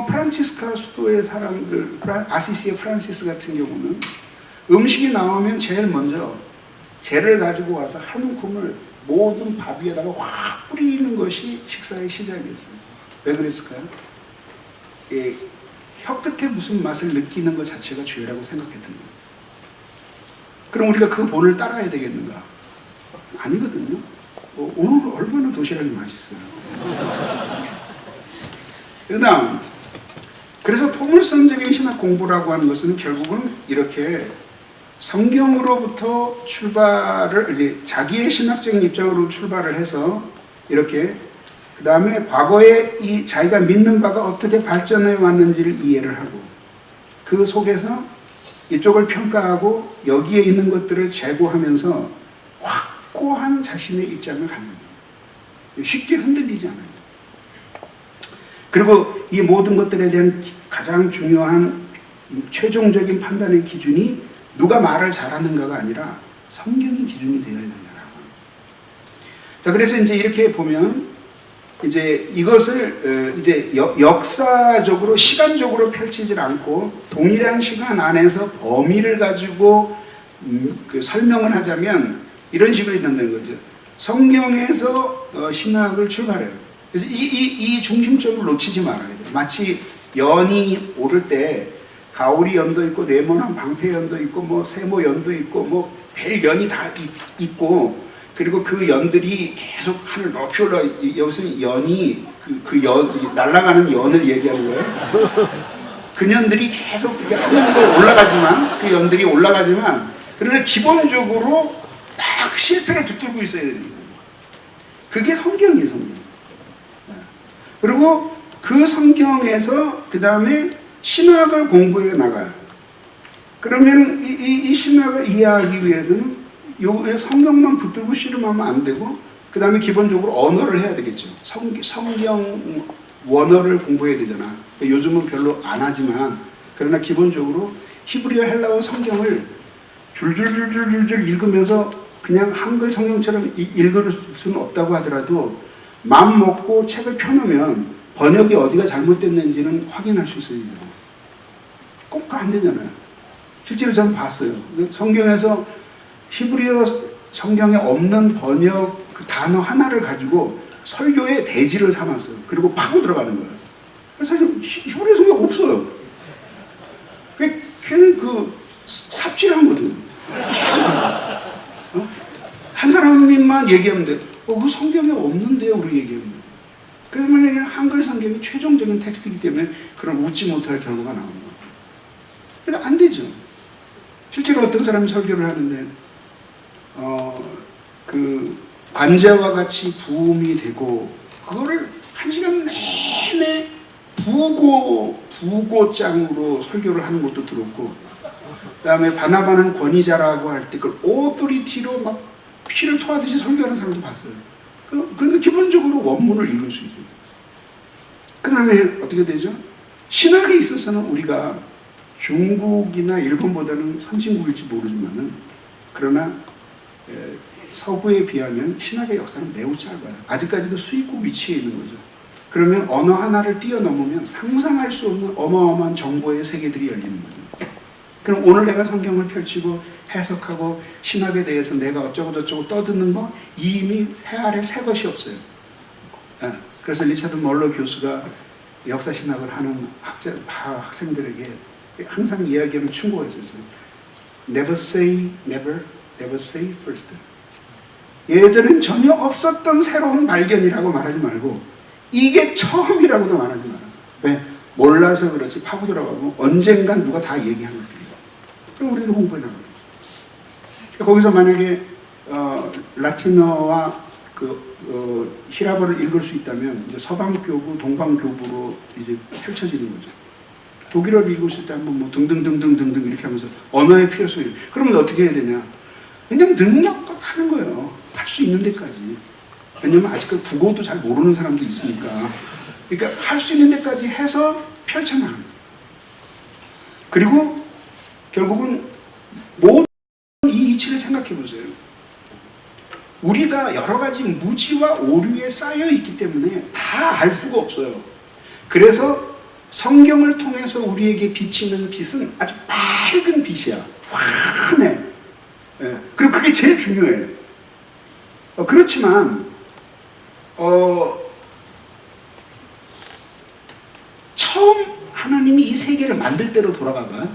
프란치스카 수도의 사람들, 아시시의 프란시스 같은 경우는 음식이 나오면 제일 먼저 재를 가지고 와서 한 움큼을 모든 밥 위에다가 확 뿌리는 것이 식사의 시작이었어요. 왜 그랬을까요? 혀 끝에 무슨 맛을 느끼는 것 자체가 죄라고 생각했던 거예요. 그럼 우리가 그 본을 따라야 되겠는가? 아니거든요. 오늘 얼마나 도시락이 맛있어요. 그 다음 그래서 포물선적인 신학 공부라고 하는 것은 결국은 이렇게 성경으로부터 출발을 이제 자기의 신학적인 입장으로 출발을 해서 이렇게 그 다음에 과거에 이 자기가 믿는 바가 어떻게 발전해 왔는지를 이해를 하고 그 속에서 이쪽을 평가하고 여기에 있는 것들을 제고하면서 확고한 자신의 입장을 갖는 거예요. 쉽게 흔들리지 않아요. 그리고 이 모든 것들에 대한 가장 중요한 최종적인 판단의 기준이 누가 말을 잘하는가가 아니라 성경이 기준이 되어야 된다라고. 자, 그래서 이제 이렇게 보면 이제 이것을 이제 역사적으로 시간적으로 펼치질 않고 동일한 시간 안에서 범위를 가지고 그 설명을 하자면 이런 식으로 된다는 거죠. 성경에서 신학을 출발해요. 그래서 이 중심점을 놓치지 말아야 돼요. 마치 연이 오를 때 가오리 연도 있고 네모난 방패 연도 있고 뭐 세모 연도 있고 뭐 별 연이 다 있고 그리고 그 연들이 계속 하늘 높이 올라 여기서는 연이 그 연 날아가는 연을 얘기하는 거예요. 그 연들이 계속 하늘로 올라가지만 그 연들이 올라가지만 그러나 기본적으로 딱 실패를 붙들고 있어야 됩니다. 그게 성경이에요, 성경. 그리고 그 성경에서 그 다음에 신학을 공부해 나가요. 그러면 이 신학을 이해하기 위해서는 요 성경만 붙들고 씨름하면 안 되고 그 다음에 기본적으로 언어를 해야 되겠죠. 성경 원어를 공부해야 되잖아. 요즘은 별로 안 하지만 그러나 기본적으로 히브리어 헬라어 성경을 줄줄줄줄줄 읽으면서 그냥 한글 성경처럼 읽을 수는 없다고 하더라도 마음 먹고 책을 펴놓으면 번역이 어디가 잘못됐는지는 확인할 수 있어요. 꼭 안 되잖아요. 실제로 저는 봤어요. 성경에서 히브리어 성경에 없는 번역 그 단어 하나를 가지고 설교의 대지를 삼았어요. 그리고 파고 들어가는 거예요. 사실 히브리어 성경 없어요. 걔는 그 삽질한 거거든요. 한 사람만 얘기하면 돼. 그 성경에 없는데요, 우리 얘기하면. 그래서 만약에 한글 성경이 최종적인 텍스트이기 때문에 그런 웃지 못할 결과가 나오는 거예요. 그러니까 안 되죠. 실제로 어떤 사람이 설교를 하는데 그 관제와 같이 부음이 되고 그거를 1시간 내내 부고장으로 설교를 하는 것도 들었고, 그 다음에 바나바는 권위자라고 할 때 그걸 오토리티로 막 피를 토하듯이 설교하는 사람도 봤어요. 그러니까 기본적으로 원문을 읽을 수 있어요. 그 다음에 어떻게 되죠? 신학에 있어서는 우리가 중국이나 일본보다는 선진국일지 모르지만은, 그러나 서구에 비하면 신학의 역사는 매우 짧아요. 아직까지도 수익국 위치에 있는 거죠. 그러면 언어 하나를 뛰어넘으면 상상할 수 없는 어마어마한 정보의 세계들이 열리는 거죠. 그럼 오늘 내가 성경을 펼치고 해석하고 신학에 대해서 내가 어쩌고 저쩌고 떠드는 거 이미 해 아래 새 것이 없어요. 그래서 리차드 멀러 교수가 역사신학을 하는 학생들에게 항상 이야기하는 충고가 있었어요. Never say never, never say first. 예전엔 전혀 없었던 새로운 발견이라고 말하지 말고 이게 처음이라고도 말하지 마라. 왜? 몰라서 그렇지 파고 들어가면 언젠간 누가 다 얘기하는 거예요. 그럼 우리는 공부해 나가는 거죠. 거기서 만약에 라틴어와 히라버를 읽을 수 있다면 이제 서방교부, 동방교부로 이제 펼쳐지는 거죠. 독일어를 읽을 수 있다면 뭐 등등등등등등 이렇게 하면서 언어의 필요성이. 그러면 어떻게 해야 되냐? 그냥 능력껏 하는 거예요. 할 수 있는 데까지. 왜냐면 아직까지 국어도 잘 모르는 사람도 있으니까. 그러니까 할 수 있는 데까지 해서 펼쳐나가는 거예요. 그리고 결국은 모든 이 이치를 생각해 보세요. 우리가 여러 가지 무지와 오류에 쌓여 있기 때문에 다 알 수가 없어요. 그래서 성경을 통해서 우리에게 비치는 빛은 아주 밝은 빛이야. 환해. 그리고 그게 제일 중요해요. 그렇지만 처음 하나님이 이 세계를 만들 때로 돌아가봐.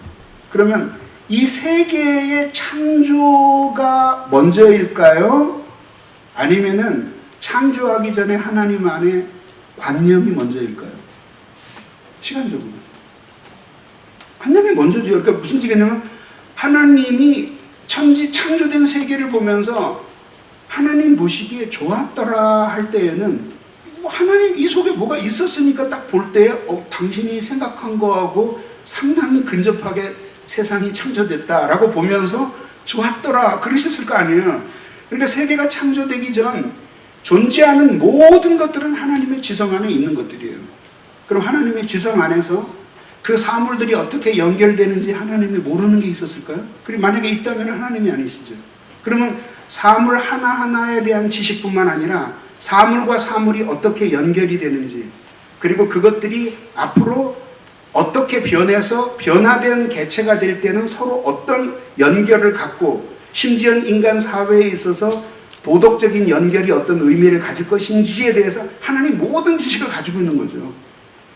그러면 이 세계의 창조가 먼저일까요? 아니면은 창조하기 전에 하나님 안에 관념이 먼저일까요? 시간적으로. 관념이 먼저죠. 그러니까 무슨 얘기냐면 하나님이 천지 창조된 세계를 보면서 하나님 보시기에 좋았더라 할 때에는 하나님 이 속에 뭐가 있었으니까 딱 볼 때 당신이 생각한 거하고 상당히 근접하게 세상이 창조됐다라고 보면서 좋았더라 그러셨을 거 아니에요. 그러니까 세계가 창조되기 전 존재하는 모든 것들은 하나님의 지성 안에 있는 것들이에요. 그럼 하나님의 지성 안에서 그 사물들이 어떻게 연결되는지 하나님이 모르는 게 있었을까요? 그리고 만약에 있다면 하나님이 아니시죠. 그러면 사물 하나하나에 대한 지식뿐만 아니라 사물과 사물이 어떻게 연결이 되는지, 그리고 그것들이 앞으로 어떻게 변해서 변화된 개체가 될 때는 서로 어떤 연결을 갖고, 심지어 인간 사회에 있어서 도덕적인 연결이 어떤 의미를 가질 것인지에 대해서 하나님 모든 지식을 가지고 있는 거죠.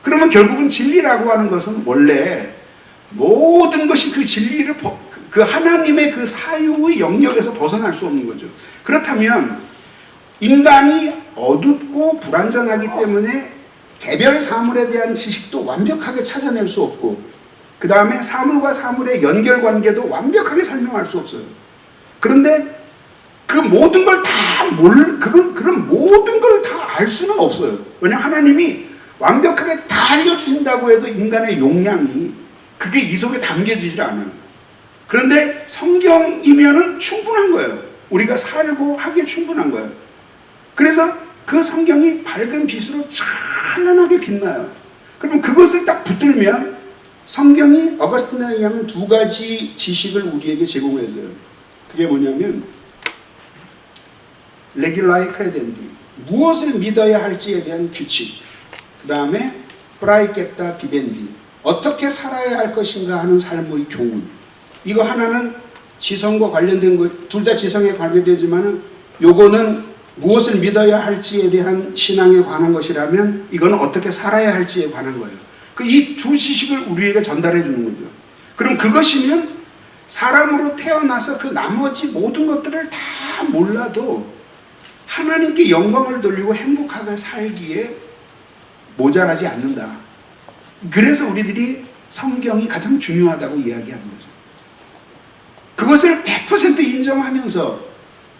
그러면 결국은 진리라고 하는 것은 원래 모든 것이 그 진리를 그 하나님의 그 사유의 영역에서 벗어날 수 없는 거죠. 그렇다면 인간이 어둡고 불완전하기 때문에 개별 사물에 대한 지식도 완벽하게 찾아낼 수 없고, 그 다음에 사물과 사물의 연결관계도 완벽하게 설명할 수 없어요. 그런데 그 모든 걸 다 그런 모든 걸 다 알 수는 없어요. 왜냐하면 하나님이 완벽하게 다 알려주신다고 해도 인간의 용량이 그게 이 속에 담겨지질 않아요. 그런데 성경이면은 충분한 거예요. 우리가 살고 하기에 충분한 거예요. 그래서 그 성경이 밝은 빛으로 찬란하게 빛나요. 그러면 그것을 딱 붙들면 성경이 어거스틴에 의하면 두 가지 지식을 우리에게 제공해줘요. 그게 뭐냐면 레귤라이 크레덴디, 무엇을 믿어야 할지에 대한 규칙, 그 다음에 프라이케타 비벤디, 어떻게 살아야 할 것인가 하는 삶의 교훈. 이거 하나는 지성과 관련된 거, 둘 다 지성에 관계되지만은 요거는 무엇을 믿어야 할지에 대한 신앙에 관한 것이라면 이거는 어떻게 살아야 할지에 관한 거예요. 이 두 지식을 우리에게 전달해 주는 거죠. 그럼 그것이면 사람으로 태어나서 그 나머지 모든 것들을 다 몰라도 하나님께 영광을 돌리고 행복하게 살기에 모자라지 않는다. 그래서 우리들이 성경이 가장 중요하다고 이야기하는 거죠. 그것을 100% 인정하면서,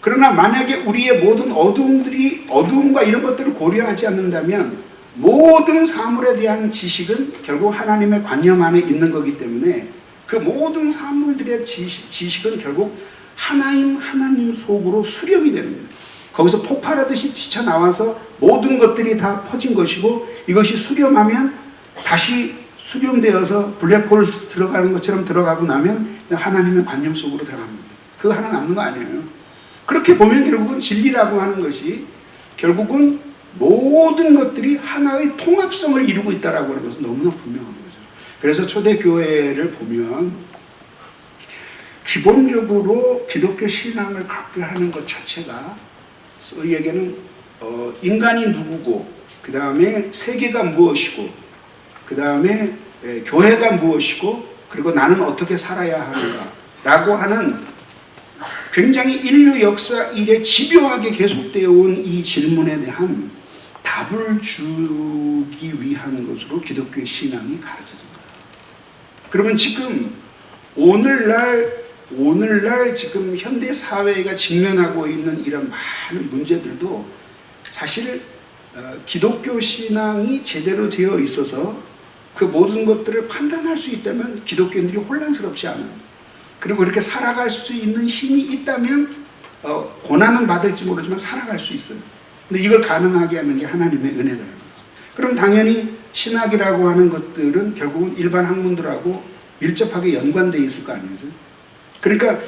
그러나 만약에 우리의 모든 어두움과 이런 것들을 고려하지 않는다면 모든 사물에 대한 지식은 결국 하나님의 관념 안에 있는 거기 때문에 그 모든 사물들의 지식은 결국 하나님 속으로 수렴이 되는 거예요. 거기서 폭발하듯이 튀쳐나와서 모든 것들이 다 퍼진 것이고, 이것이 수렴하면 다시 수렴되어서 블랙홀 들어가는 것처럼 들어가고 나면 하나님의 관념 속으로 들어갑니다. 그거 하나 남는 거 아니에요. 그렇게 보면 결국은 진리라고 하는 것이 결국은 모든 것들이 하나의 통합성을 이루고 있다라고 하는 것은 너무나 분명한 거죠. 그래서 초대교회를 보면 기본적으로 기독교 신앙을 갖게 하는 것 자체가 저희에게는 인간이 누구고, 그 다음에 세계가 무엇이고, 그 다음에 교회가 무엇이고, 그리고 나는 어떻게 살아야 하는가 라고 하는 굉장히 인류 역사 이래 집요하게 계속되어 온 이 질문에 대한 답을 주기 위한 것으로 기독교의 신앙이 가르쳐집니다. 그러면 지금 오늘날 지금 현대 사회가 직면하고 있는 이런 많은 문제들도 사실 기독교 신앙이 제대로 되어 있어서 그 모든 것들을 판단할 수 있다면 기독교인들이 혼란스럽지 않아요. 그리고 그렇게 살아갈 수 있는 힘이 있다면 고난은 받을지 모르지만 살아갈 수 있어요. 근데 이걸 가능하게 하는 게 하나님의 은혜다. 그럼 당연히 신학이라고 하는 것들은 결국은 일반 학문들하고 밀접하게 연관되어 있을 거 아니죠. 그러니까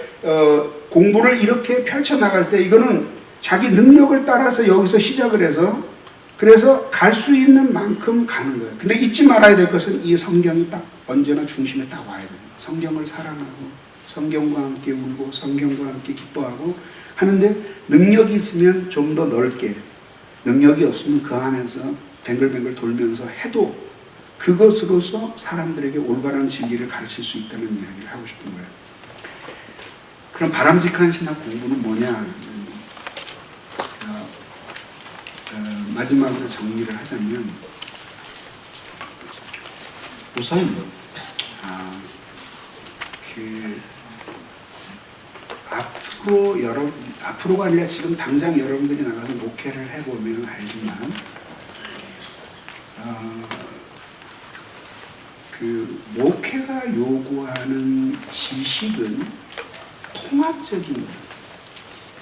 공부를 이렇게 펼쳐나갈 때 이거는 자기 능력을 따라서 여기서 시작을 해서 그래서 갈 수 있는 만큼 가는 거예요. 근데 잊지 말아야 될 것은 이 성경이 딱 언제나 중심에 딱 와야 돼요. 성경을 사랑하고 성경과 함께 울고 성경과 함께 기뻐하고 하는데, 능력이 있으면 좀 더 넓게, 능력이 없으면 그 안에서 뱅글뱅글 돌면서 해도 그것으로서 사람들에게 올바른 진리를 가르칠 수 있다는 이야기를 하고 싶은 거예요. 그럼 바람직한 신학 공부는 뭐냐? 마지막으로 정리를 하자면, 우선 앞으로가 아니라 지금 당장 여러분들이 나가서 목회를 해보면 알지만, 그 목회가 요구하는 지식은 통합적인 거예요.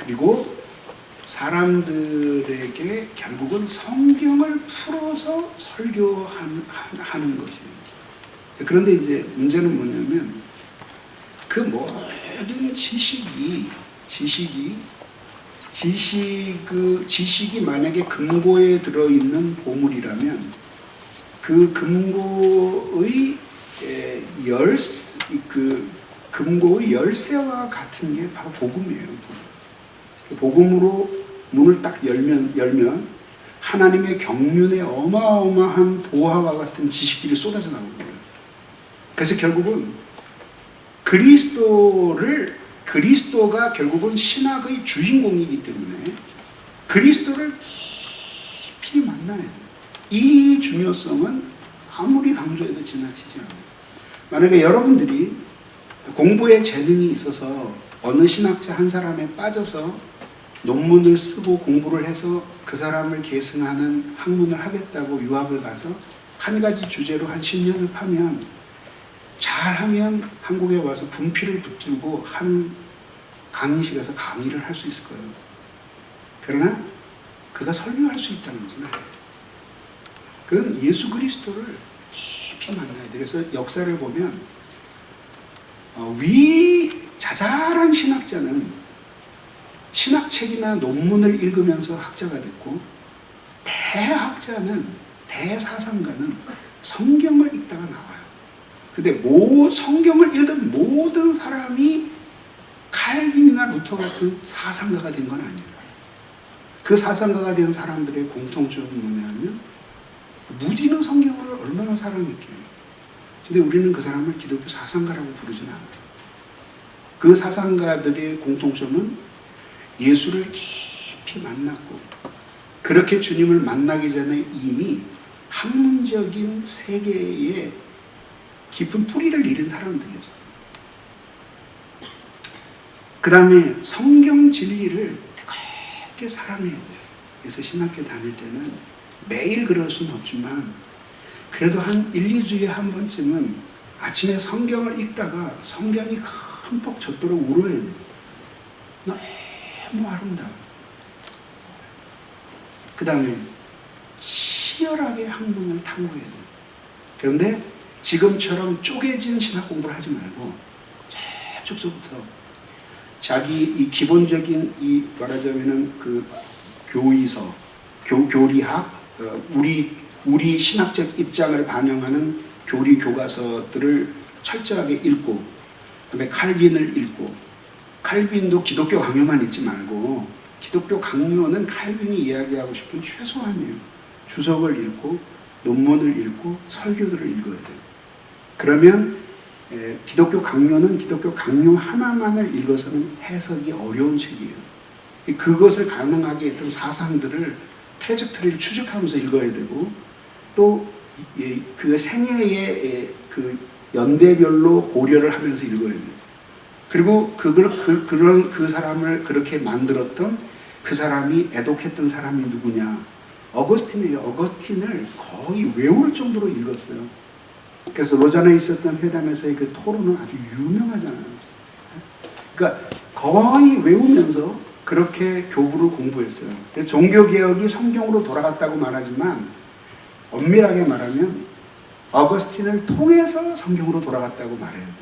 그리고 사람들에게 결국은 성경을 풀어서 설교하는 것이에요. 그런데 이제 문제는 뭐냐면, 그 모든 지식이 만약에 금고에 들어있는 보물이라면 그 금고의 금고의 열쇠와 같은 게 바로 복음이에요. 복음으로 문을 딱 열면 하나님의 경륜의 어마어마한 보화와 같은 지식들이 쏟아져 나오는 거예요. 그래서 결국은 그리스도가 결국은 신학의 주인공이기 때문에 그리스도를 깊이 만나야 돼요. 이 중요성은 아무리 강조해도 지나치지 않아요. 만약에 여러분들이 공부에 재능이 있어서 어느 신학자 한 사람에 빠져서 논문을 쓰고 공부를 해서 그 사람을 계승하는 학문을 하겠다고 유학을 가서 한 가지 주제로 한 10년을 파면, 잘하면 한국에 와서 분필을 붙들고 한 강의실에서 강의를 할 수 있을 거예요. 그러나 그가 설교할 수 있다는 것은 아니에요. 그건 예수 그리스도를 깊이 만나야 돼요. 그래서 역사를 보면 자잘한 신학자는 신학책이나 논문을 읽으면서 학자가 됐고, 대사상가는 성경을 읽다가 나와요. 근데 성경을 읽은 모든 사람이 칼빈이나 루터 같은 사상가가 된 건 아니에요. 그 사상가가 된 사람들의 공통점은 뭐냐면 무디는 성경을 얼마나 사랑했게요. 근데 우리는 그 사람을 기독교 사상가라고 부르진 않아요. 그 사상가들의 공통점은 예수를 깊이 만났고, 그렇게 주님을 만나기 전에 이미 학문적인 세계에 깊은 뿌리를 내린 사람들이었어요. 그 다음에 성경 진리를 되게 사랑해야 돼요. 그래서 신학교 다닐 때는 매일 그럴 수는 없지만 그래도 한 1, 2주에 한 번쯤은 아침에 성경을 읽다가 성경이 흠뻑 젖도록 울어야 돼요. 너무 아름다워. 그 다음에 치열하게 학문을 탐구해야 돼요. 그런데 지금처럼 쪼개진 신학 공부를 하지 말고 저쪽서부터 자기 이 기본적인 이 말하자면은 그 교의서, 교리학, 우리 신학적 입장을 반영하는 교리 교과서들을 철저하게 읽고, 그다음에 칼빈을 읽고, 칼빈도 기독교 강요만 읽지 말고 기독교 강요는 칼빈이 이야기하고 싶은 최소한이에요. 주석을 읽고 논문을 읽고 설교들을 읽어야 돼요. 그러면 기독교 강요는 기독교 강요 하나만을 읽어서는 해석이 어려운 책이에요. 그것을 가능하게 했던 사상들을 트레젝터리를 추적하면서 읽어야 되고 또 그 생애의 그 연대별로 고려를 하면서 읽어야 돼요. 그리고 그 사람을 그렇게 만들었던 그 사람이 애독했던 사람이 누구냐? 어거스틴이에요. 어거스틴을 거의 외울 정도로 읽었어요. 그래서 로자나에 있었던 회담에서의 그 토론은 아주 유명하잖아요. 그러니까 거의 외우면서 그렇게 교부를 공부했어요. 종교개혁이 성경으로 돌아갔다고 말하지만 엄밀하게 말하면 어거스틴을 통해서 성경으로 돌아갔다고 말해야 돼요.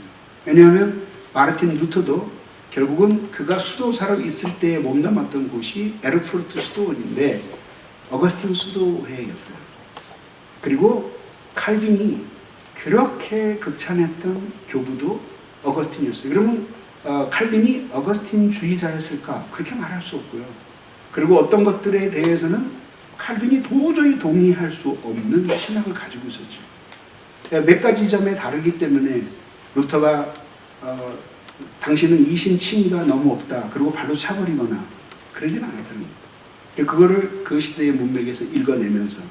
왜냐하면 마르틴 루터도 결국은 그가 수도사로 있을 때에 몸담았던 곳이 에르푸르트 수도원인데 어거스틴 수도회였어요. 그리고 칼빈이 그렇게 극찬했던 교부도 어거스틴이었어요. 그러면 칼빈이 어거스틴주의자였을까? 그렇게 말할 수 없고요. 그리고 어떤 것들에 대해서는 칼빈이 도저히 동의할 수 없는 신학을 가지고 있었죠. 몇 가지 점에 다르기 때문에 루터가 당신은 이신칭의가 너무 없다. 그리고 발로 차버리거나 그러진 않았다는 거예요. 그거를 그 시대의 문맥에서 읽어내면서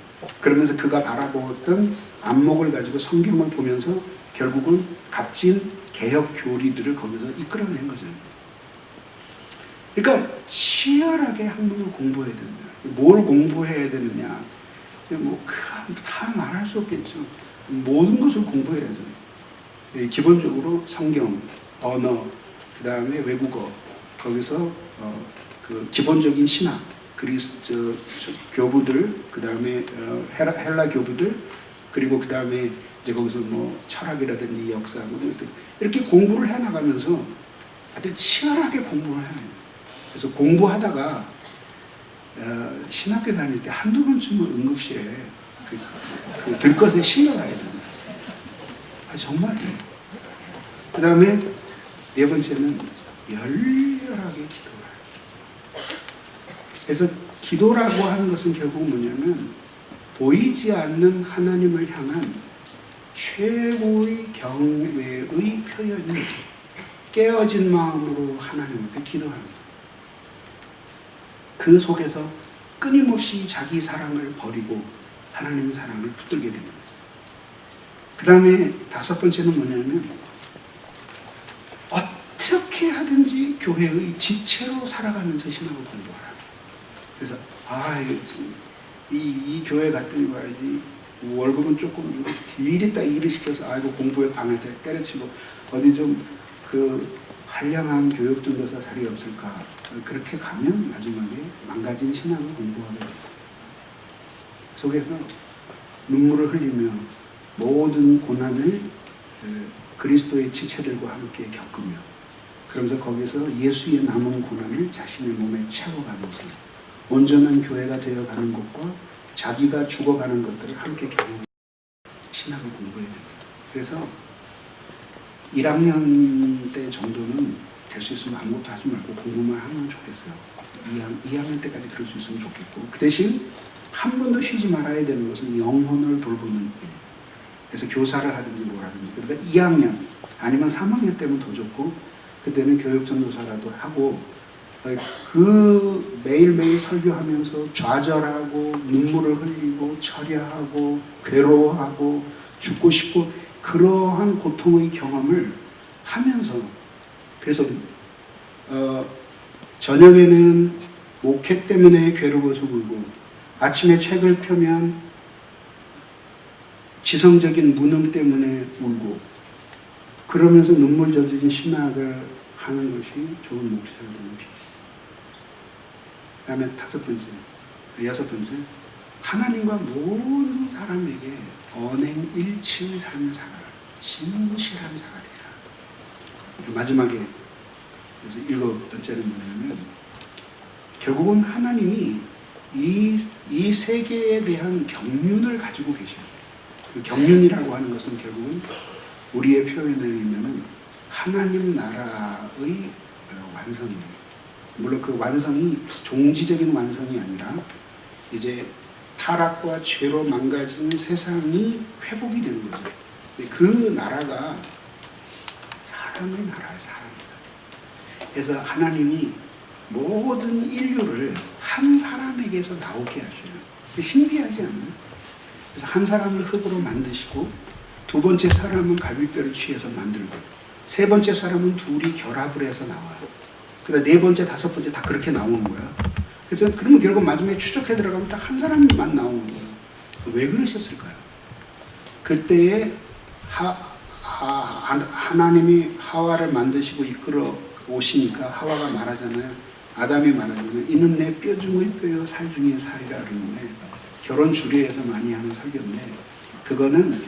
그러면서 그가 바라보았던 안목을 가지고 성경을 보면서 결국은 값진 개혁 교리들을 거기서 이끌어낸 거죠. 그러니까 치열하게 학문을 공부해야 된다. 뭘 공부해야 되느냐? 다 말할 수 없겠죠. 모든 것을 공부해야죠. 기본적으로 성경, 언어, 그 다음에 외국어, 거기서 그 기본적인 신학, 그리스 교부들, 그 다음에 헬라 교부들, 그리고 그 다음에 이제 거기서 뭐 철학이라든지 역사, 이렇게 공부를 해 나가면서 하여튼 치열하게 공부를 해야 해요. 그래서 공부하다가 신학교 다닐 때 한두 번쯤은 응급실에 그 들것에 실려가야 됩니다. 정말. 그 다음에 네 번째는 열렬하게 기도를. 그래서 기도라고 하는 것은 결국 뭐냐면 보이지 않는 하나님을 향한 최고의 경외의 표현이 깨어진 마음으로 하나님 앞에 기도합니다. 그 속에서 끊임없이 자기 사랑을 버리고 하나님의 사랑을 붙들게 됩니다. 그 다음에 다섯 번째는 뭐냐면 어떻게 하든지 교회의 지체로 살아가면서 신앙을 공부하라. 그래서 이 교회 갔더니 말이지 월급은 조금 일했다 일을 시켜서 아이고 공부에 방해돼 때려치고 어디 좀 그 한량한 교육전도사 자리 없을까. 그렇게 가면 마지막에 망가진 신앙을 공부하게 됩니다. 속에서 눈물을 흘리며 모든 고난을 그리스도의 지체들과 함께 겪으며 그러면서 거기서 예수의 남은 고난을 자신의 몸에 채워가면서 온전한 교회가 되어가는 것과 자기가 죽어가는 것들을 함께 경험하는 신학을 공부해야 됩니다. 그래서 1학년 때 정도는 될 수 있으면 아무것도 하지 말고 공부만 하면 좋겠어요. 2학년 때까지 그럴 수 있으면 좋겠고 그 대신 한 번도 쉬지 말아야 되는 것은 영혼을 돌보는 일이에요. 그래서 교사를 하든지 뭘 하든지 그러니까 2학년 아니면 3학년 때면 더 좋고 그때는 교육전도사라도 하고 그 매일매일 설교하면서 좌절하고 눈물을 흘리고 철야하고 괴로워하고 죽고 싶고 그러한 고통의 경험을 하면서 그래서 저녁에는 목회 때문에 괴로워서 울고 아침에 책을 펴면 지성적인 무능 때문에 울고 그러면서 눈물 젖은 신학을 하는 것이 좋은 목사가 되는 길. 그 다음에 여섯 번째, 하나님과 모든 사람에게 언행일치의 삶을 살아라. 진실한 자가 되라. 마지막에 그래서 일곱 번째는 뭐냐면 결국은 하나님이 이 세계에 대한 경륜을 가지고 계셔요. 그 경륜이라고 하는 것은 결국은 우리의 표현에 의하면 하나님 나라의 완성이에요. 물론 그 완성이 종지적인 완성이 아니라 이제 타락과 죄로 망가진 세상이 회복이 되는 거죠. 그 나라가 사랑의 나라예요. 사랑이다. 그래서 하나님이 모든 인류를 한 사람에게서 나오게 하셔요. 신비하지 않나요? 그래서 한 사람을 흙으로 만드시고 두 번째 사람은 갈비뼈를 취해서 만들고 세 번째 사람은 둘이 결합을 해서 나와요. 그다음 네 번째, 다섯 번째 다 그렇게 나오는 거야. 그래서 그러면 결국 마지막에 추적해 들어가면 딱 한 사람만 나오는 거야. 왜 그러셨을까요? 그때에 하나님이 하와를 만드시고 이끌어 오시니까 하와가 말하잖아요. 아담이 말하잖아요. 이는 내 뼈 중의 뼈요 살 중의 살이라 그러는데 결혼 주례에서 많이 하는 설교인데 그거는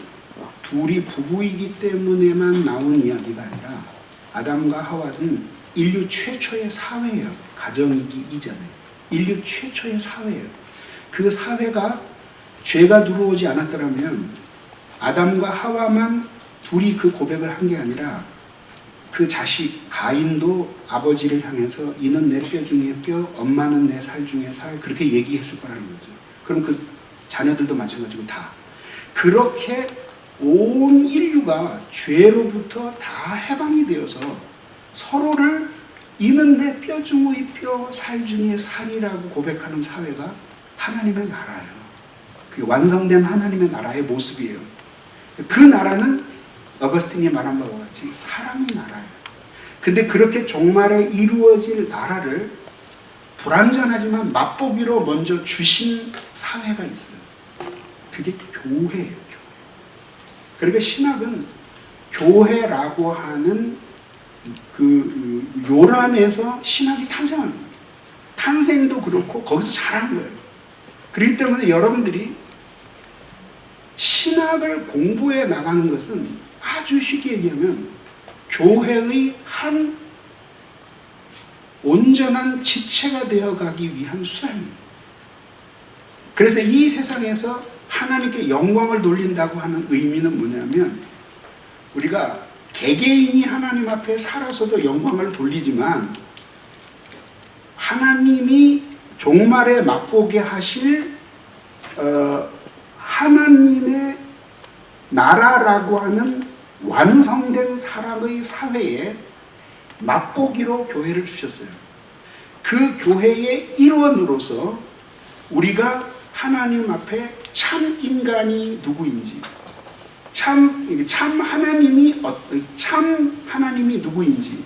둘이 부부이기 때문에만 나온 이야기가 아니라 아담과 하와는 인류 최초의 사회예요. 가정이기 이전에. 인류 최초의 사회예요. 그 사회가 죄가 들어오지 않았더라면 아담과 하와만 둘이 그 고백을 한 게 아니라 그 자식 가인도 아버지를 향해서 이는 내 뼈 중에 뼈, 엄마는 내 살 중에 살 그렇게 얘기했을 거라는 거죠. 그럼 그 자녀들도 마찬가지고 다. 그렇게 온 인류가 죄로부터 다 해방이 되어서 서로를 이는 내 뼈 중의 뼈, 살 중의 살이라고 고백하는 사회가 하나님의 나라예요. 그 완성된 하나님의 나라의 모습이에요. 그 나라는 어거스틴이 말한 바와 같이 사랑의 나라예요. 근데 그렇게 종말에 이루어질 나라를 불완전하지만 맛보기로 먼저 주신 사회가 있어요. 그게 교회예요. 그러니까 신학은 교회라고 하는 그 요람에서 신학이 탄생하는 거예요. 탄생도 그렇고 거기서 자라는 거예요. 그렇기 때문에 여러분들이 신학을 공부해 나가는 것은 아주 쉽게 얘기하면 교회의 한 온전한 지체가 되어가기 위한 수단입니다. 그래서 이 세상에서 하나님께 영광을 돌린다고 하는 의미는 뭐냐면 우리가 개개인이 하나님 앞에 살아서도 영광을 돌리지만 하나님이 종말에 맛보게 하실 하나님의 나라라고 하는 완성된 사람의 사회에 맛보기로 교회를 주셨어요. 그 교회의 일원으로서 우리가 하나님 앞에 참 인간이 누구인지 참 하나님이 누구인지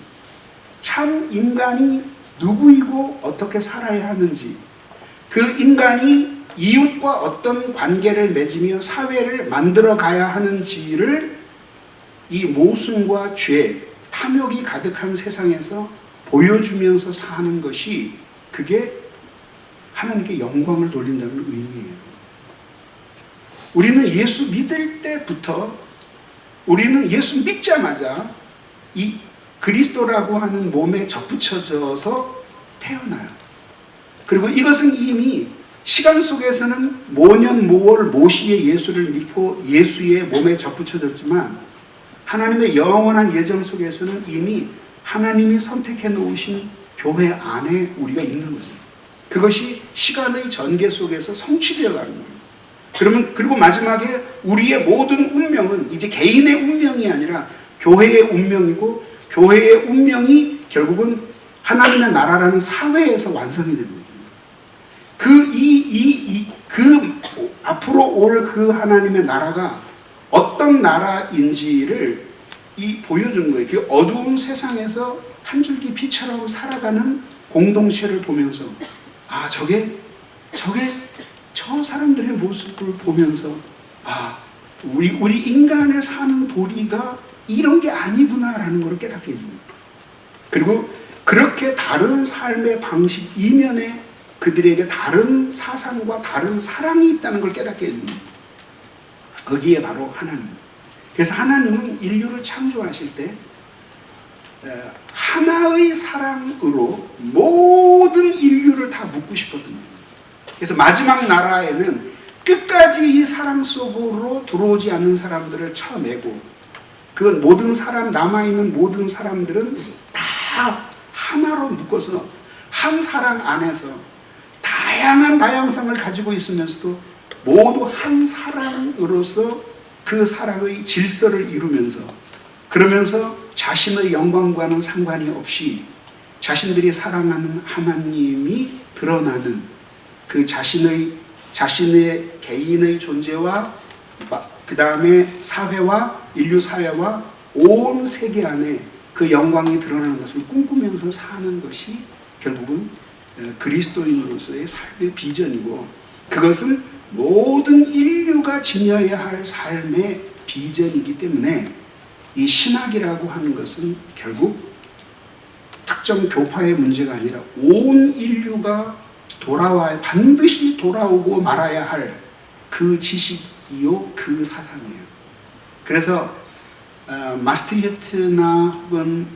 참 인간이 누구이고 어떻게 살아야 하는지 그 인간이 이웃과 어떤 관계를 맺으며 사회를 만들어 가야 하는지를 이 모순과 죄, 탐욕이 가득한 세상에서 보여주면서 사는 것이 그게 하나님께 영광을 돌린다는 의미예요. 우리는 예수 믿을 때부터 우리는 예수 믿자마자 이 그리스도라고 하는 몸에 접붙여져서 태어나요. 그리고 이것은 이미 시간 속에서는 모년 모월 모시의 예수를 믿고 예수의 몸에 접붙여졌지만 하나님의 영원한 예정 속에서는 이미 하나님이 선택해 놓으신 교회 안에 우리가 있는 거죠. 그것이 시간의 전개 속에서 성취되어 가는 거예요. 그리고 마지막에 우리의 모든 운명은 이제 개인의 운명이 아니라 교회의 운명이고 교회의 운명이 결국은 하나님의 나라라는 사회에서 완성이 됩니다. 앞으로 올 그 하나님의 나라가 어떤 나라인지를 보여준 거예요. 그 어두운 세상에서 한 줄기 빛처럼 살아가는 공동체를 보면서, 아, 저 사람들의 모습을 보면서, 아, 우리 인간의 사는 도리가 이런 게 아니구나라는 걸 깨닫게 해줍니다. 그리고 그렇게 다른 삶의 방식 이면에 그들에게 다른 사상과 다른 사랑이 있다는 걸 깨닫게 해줍니다. 거기에 바로 하나님. 그래서 하나님은 인류를 창조하실 때 하나의 사랑으로 모든 인류를 다 묶고 싶었던 거예요. 그래서 마지막 나라에는 끝까지 이 사랑 속으로 들어오지 않는 사람들을 쳐내고, 그건 모든 사람, 남아있는 모든 사람들은 다 하나로 묶어서 한 사랑 안에서 다양한 다양성을 가지고 있으면서도 모두 한 사랑으로서 그 사랑의 질서를 이루면서, 그러면서 자신의 영광과는 상관이 없이 자신들이 사랑하는 하나님이 드러나는 그 자신의 개인의 존재와 그 다음에 사회와 인류 사회와 온 세계 안에 그 영광이 드러나는 것을 꿈꾸면서 사는 것이 결국은 그리스도인으로서의 삶의 비전이고, 그것은 모든 인류가 지녀야 할 삶의 비전이기 때문에 이 신학이라고 하는 것은 결국 특정 교파의 문제가 아니라 온 인류가 반드시 돌아오고 말아야 할 그 지식이요, 그 사상이에요. 그래서 마스틸리트나 혹은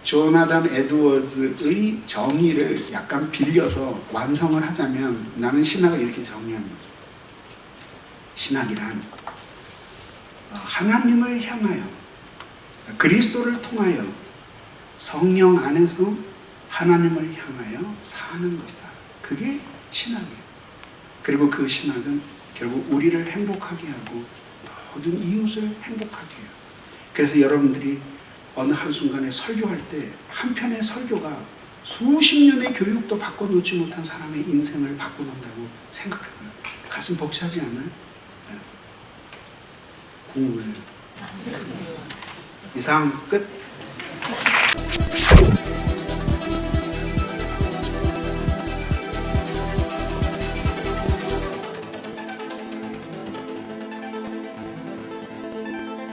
조나단 에드워즈의 정의를 약간 빌려서 완성을 하자면, 나는 신학을 이렇게 정의합니다. 신학이란 하나님을 향하여 그리스도를 통하여 성령 안에서 하나님을 향하여 사는 것이다. 그게 신학이에요. 그리고 그 신학은 결국 우리를 행복하게 하고 모든 이웃을 행복하게 해요. 그래서 여러분들이 어느 한순간에 설교할 때 한편의 설교가 수십 년의 교육도 바꿔놓지 못한 사람의 인생을 바꿔놓는다고 생각해봐요. 가슴 벅차지 않아요? 네. 공부해요. 이상 끝.